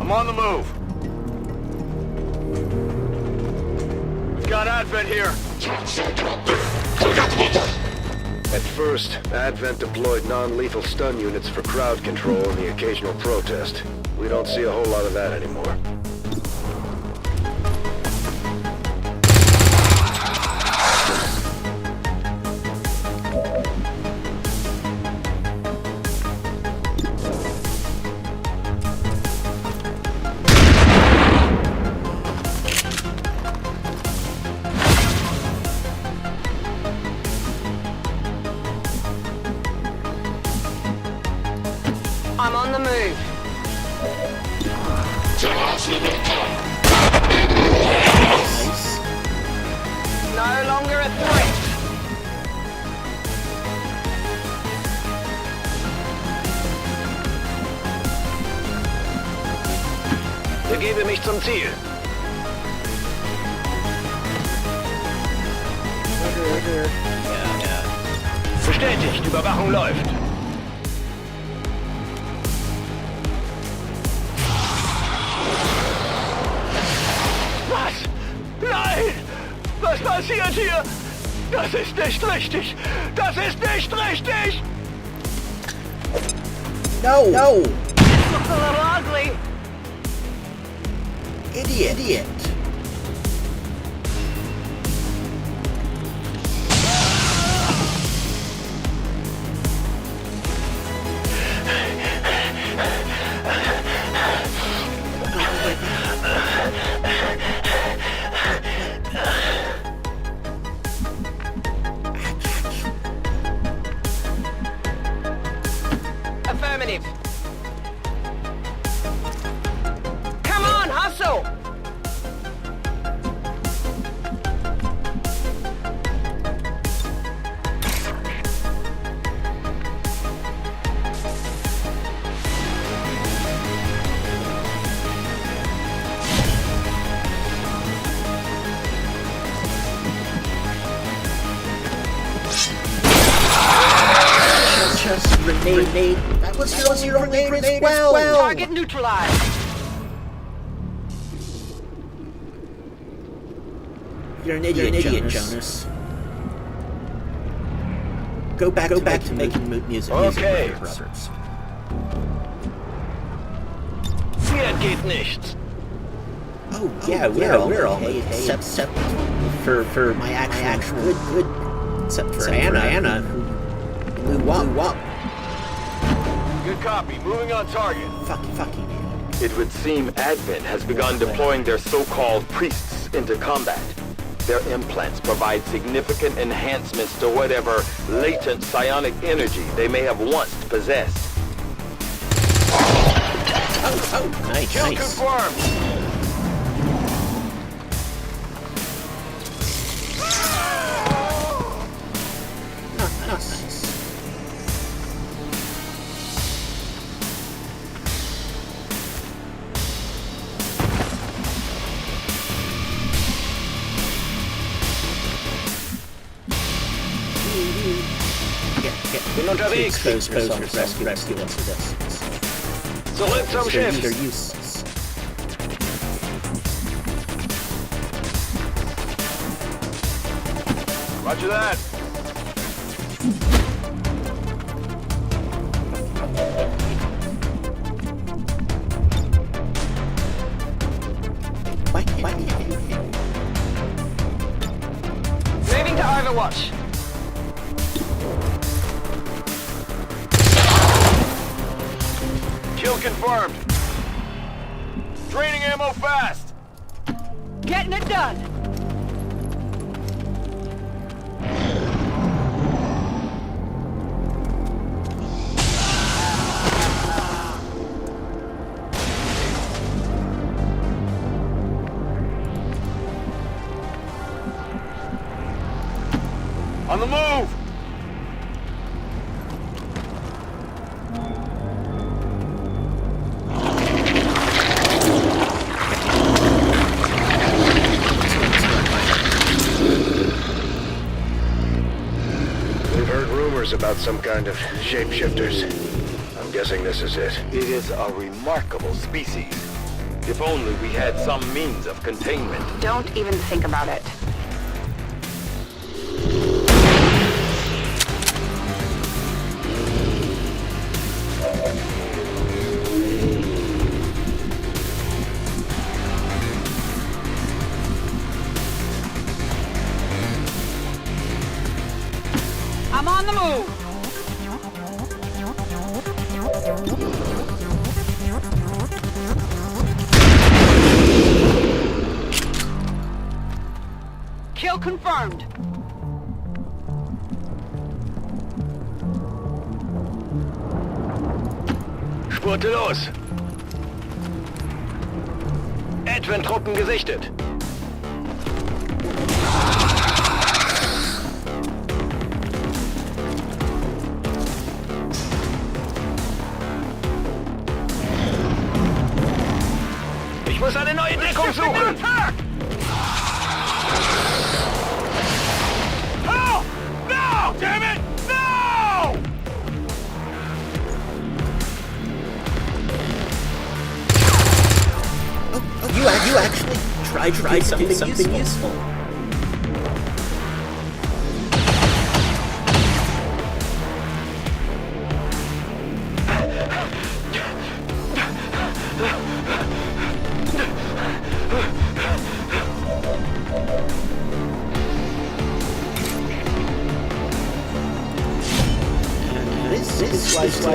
I'm on the move. We've got Advent here. At first, Advent deployed non-lethal stun units for crowd control and the occasional protest. We don't see a whole lot of that anymore. I'm on the move. No longer a threat. Begebe mich zum Ziel. Bestätigt, Überwachung läuft. Was? Nein! Was passiert hier? Das ist nicht richtig! Das ist nicht richtig! No! This looks a little ugly. Idiot! Affirmative. Come on, hustle! Grenade. That was your grenade as well. Target neutralized. You're an idiot, Jonas. Go back to making music Okay. with your brothers. Hier geht nichts. Oh yeah, we're all except for my actual good except for Anna who blew up. Good copy. Moving on target. Fucking. It would seem Advent has begun deploying their so-called priests into combat. Their implants provide significant enhancements to whatever latent psionic energy they may have once possessed. Nice. Kill confirmed. Nice. Bin unterwegs. Rescue this. Zurück zum Schiff. They're useless. Roger that. Moving to Overwatch. Kill confirmed. Draining ammo fast. Getting it done. On the move. About some kind of shapeshifters. I'm guessing this is it. It is a remarkable species. If only we had some means of containment. Don't even think about it. I'm on the move. Kill confirmed. Spurte los. Advent-Truppen gesichtet. Ich muss eine neue Deckung suchen! Help! No! Damn it! No! You actually tried something useful. This slice die.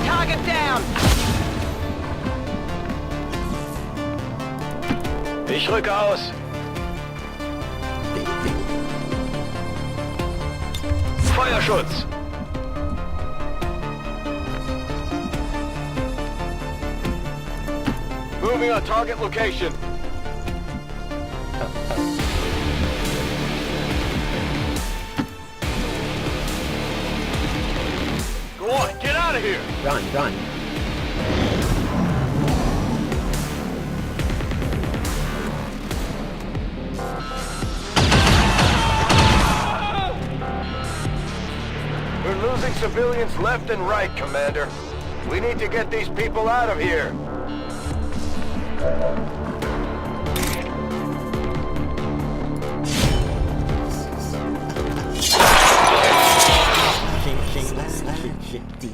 Target down. Ich rücke aus. Feuerschutz. Moving on target location. Go on, get out of here! Run. We're losing civilians left and right, Commander. We need to get these people out of here.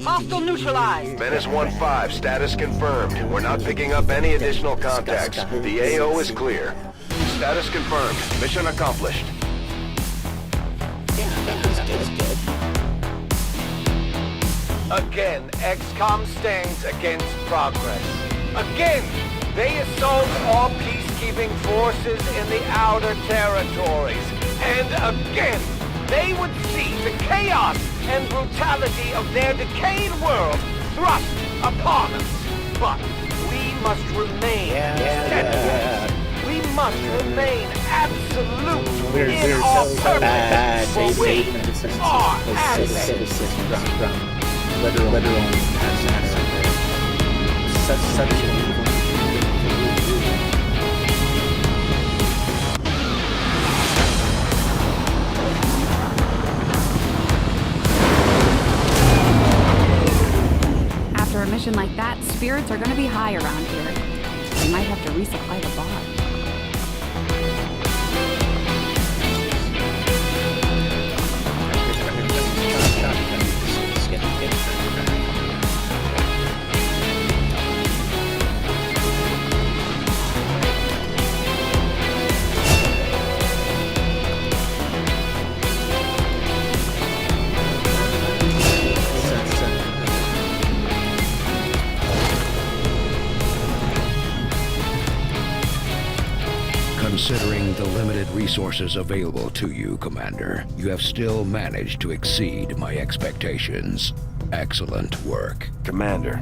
Hostile neutralized. Menace 1-5, status confirmed. We're not picking up any additional contacts. The AO is clear. Status confirmed. Mission accomplished. Yeah, Again, XCOM stands against progress. Again, they assault all peacekeeping forces in the outer territories. And again, they would see the chaos and brutality of their decayed world thrust upon us. But we must remain steadfast. We must remain absolute in our purpose, for we are adversaries. Literal such an After a mission like that, spirits are gonna be high around here. We might have to resupply the bar. Considering the limited resources available to you, Commander, you have still managed to exceed my expectations. Excellent work. Commander,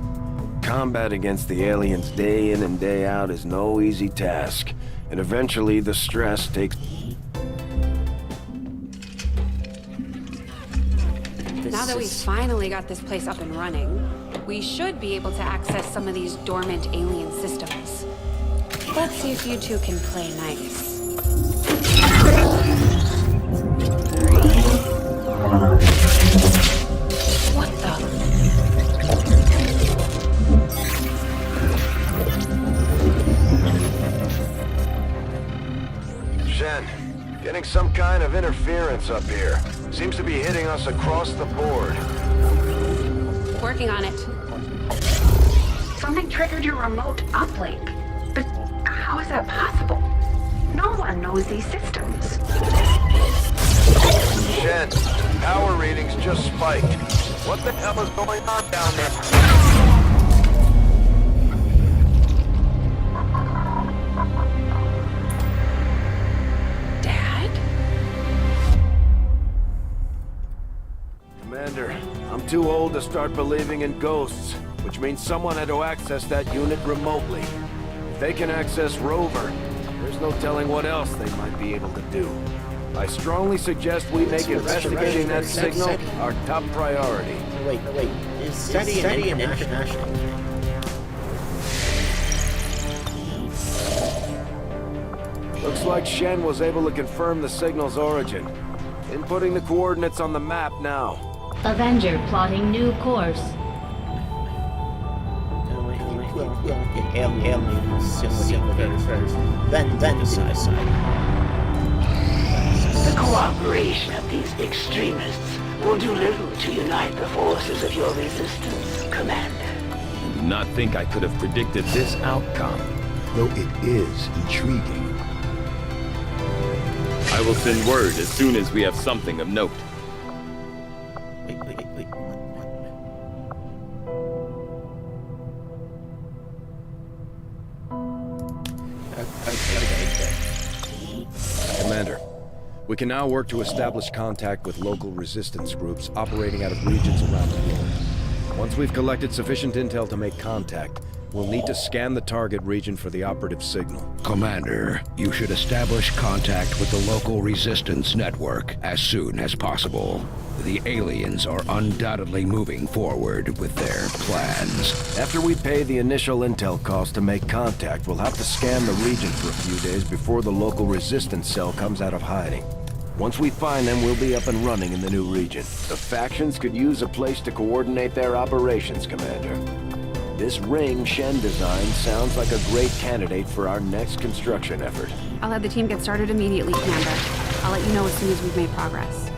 combat against the aliens day in and day out is no easy task, and eventually the stress takes... Now that we've finally got this place up and running, we should be able to access some of these dormant alien systems. Let's see if you two can play nice. What the? Shen, getting some kind of interference up here. Seems to be hitting us across the board. Working on it. Something triggered your remote uplink. But how is that possible? No one knows these systems. Shen, power readings just spiked. What the hell is going on down there? Commander, I'm too old to start believing in ghosts, which means someone had to access that unit remotely. If they can access Rover, there's no telling what else they might be able to do. I strongly suggest we make investigating that signal our top priority. Wait. Is SETI an international? Looks like Shen was able to confirm the signal's origin. Inputting the coordinates on the map now. Avenger plotting new course. Alien symbol first, then decide. The cooperation of these extremists will do little to unite the forces of your resistance, Commander. I do not think I could have predicted this outcome. Though it is intriguing. I will send word as soon as we have something of note. Wait. Commander, we can now work to establish contact with local resistance groups operating out of regions around the world. Once we've collected sufficient intel to make contact, we'll need to scan the target region for the operative signal. Commander, you should establish contact with the local resistance network as soon as possible. The aliens are undoubtedly moving forward with their plans. After we pay the initial intel cost to make contact, we'll have to scan the region for a few days before the local resistance cell comes out of hiding. Once we find them, we'll be up and running in the new region. The factions could use a place to coordinate their operations, Commander. This ring Shen designed sounds like a great candidate for our next construction effort. I'll have the team get started immediately, Commander. I'll let you know as soon as we've made progress.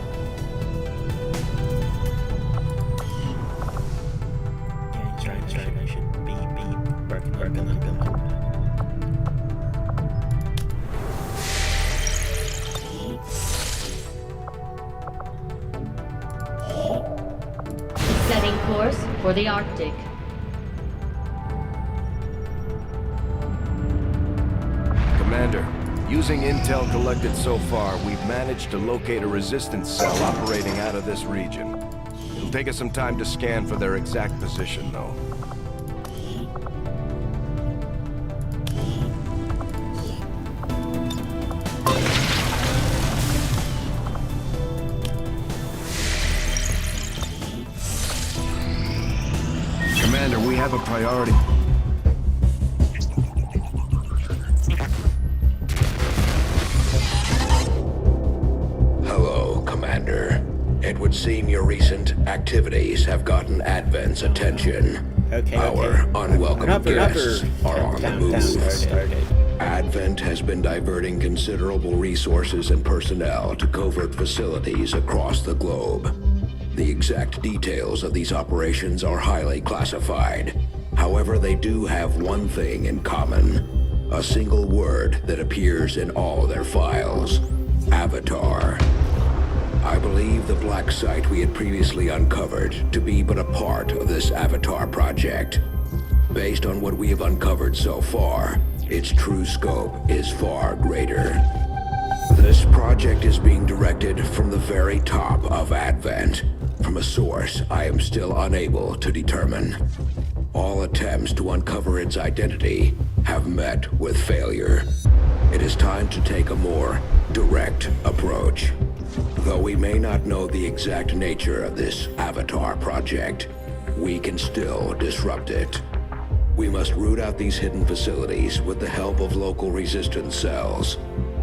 Setting course for the Arctic. Commander, using intel collected so far, we've managed to locate a resistance cell operating out of this region. It'll take us some time to scan for their exact position, though. Commander, we have a priority. Hello, Commander. It would seem your recent activities have gotten Advent's attention. Our unwelcome guests are on the move. Advent has been diverting considerable resources and personnel to covert facilities across the globe. The exact details of these operations are highly classified. However, they do have one thing in common. A single word that appears in all their files. Avatar. I believe the black site we had previously uncovered to be but a part of this Avatar project. Based on what we have uncovered so far, its true scope is far greater. This project is being directed from the very top of Advent, from a source I am still unable to determine. All attempts to uncover its identity have met with failure. It is time to take a more direct approach. Though we may not know the exact nature of this Avatar project, we can still disrupt it. We must root out these hidden facilities with the help of local resistance cells,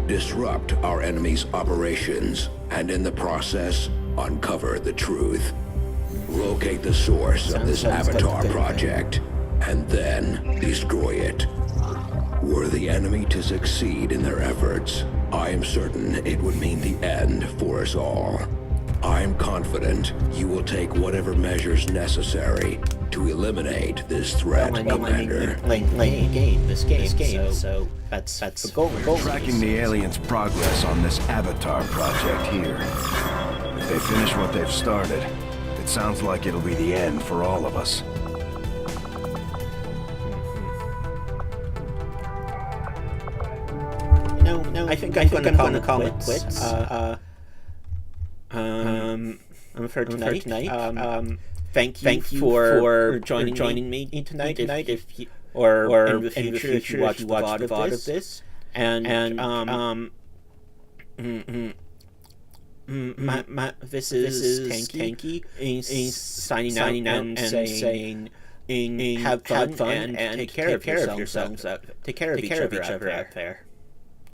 disrupt our enemy's operations, and in the process, uncover the truth. Locate the source of this Avatar project, and then destroy it. Were the enemy to succeed in their efforts, I am certain it would mean the end for us all. I am confident you will take whatever measures necessary to eliminate this threat, Commander. This game, so that's the goal. We're tracking the aliens' progress on this Avatar project here. If they finish what they've started, it sounds like it'll be the end for all of us. No, I think I'm gonna call it quits. For tonight. Thank you for joining me tonight. If you, or in the future if you watch the VOD of this, and this is Tanky signing out and saying have fun and take care of yourselves. Take care of each other out there.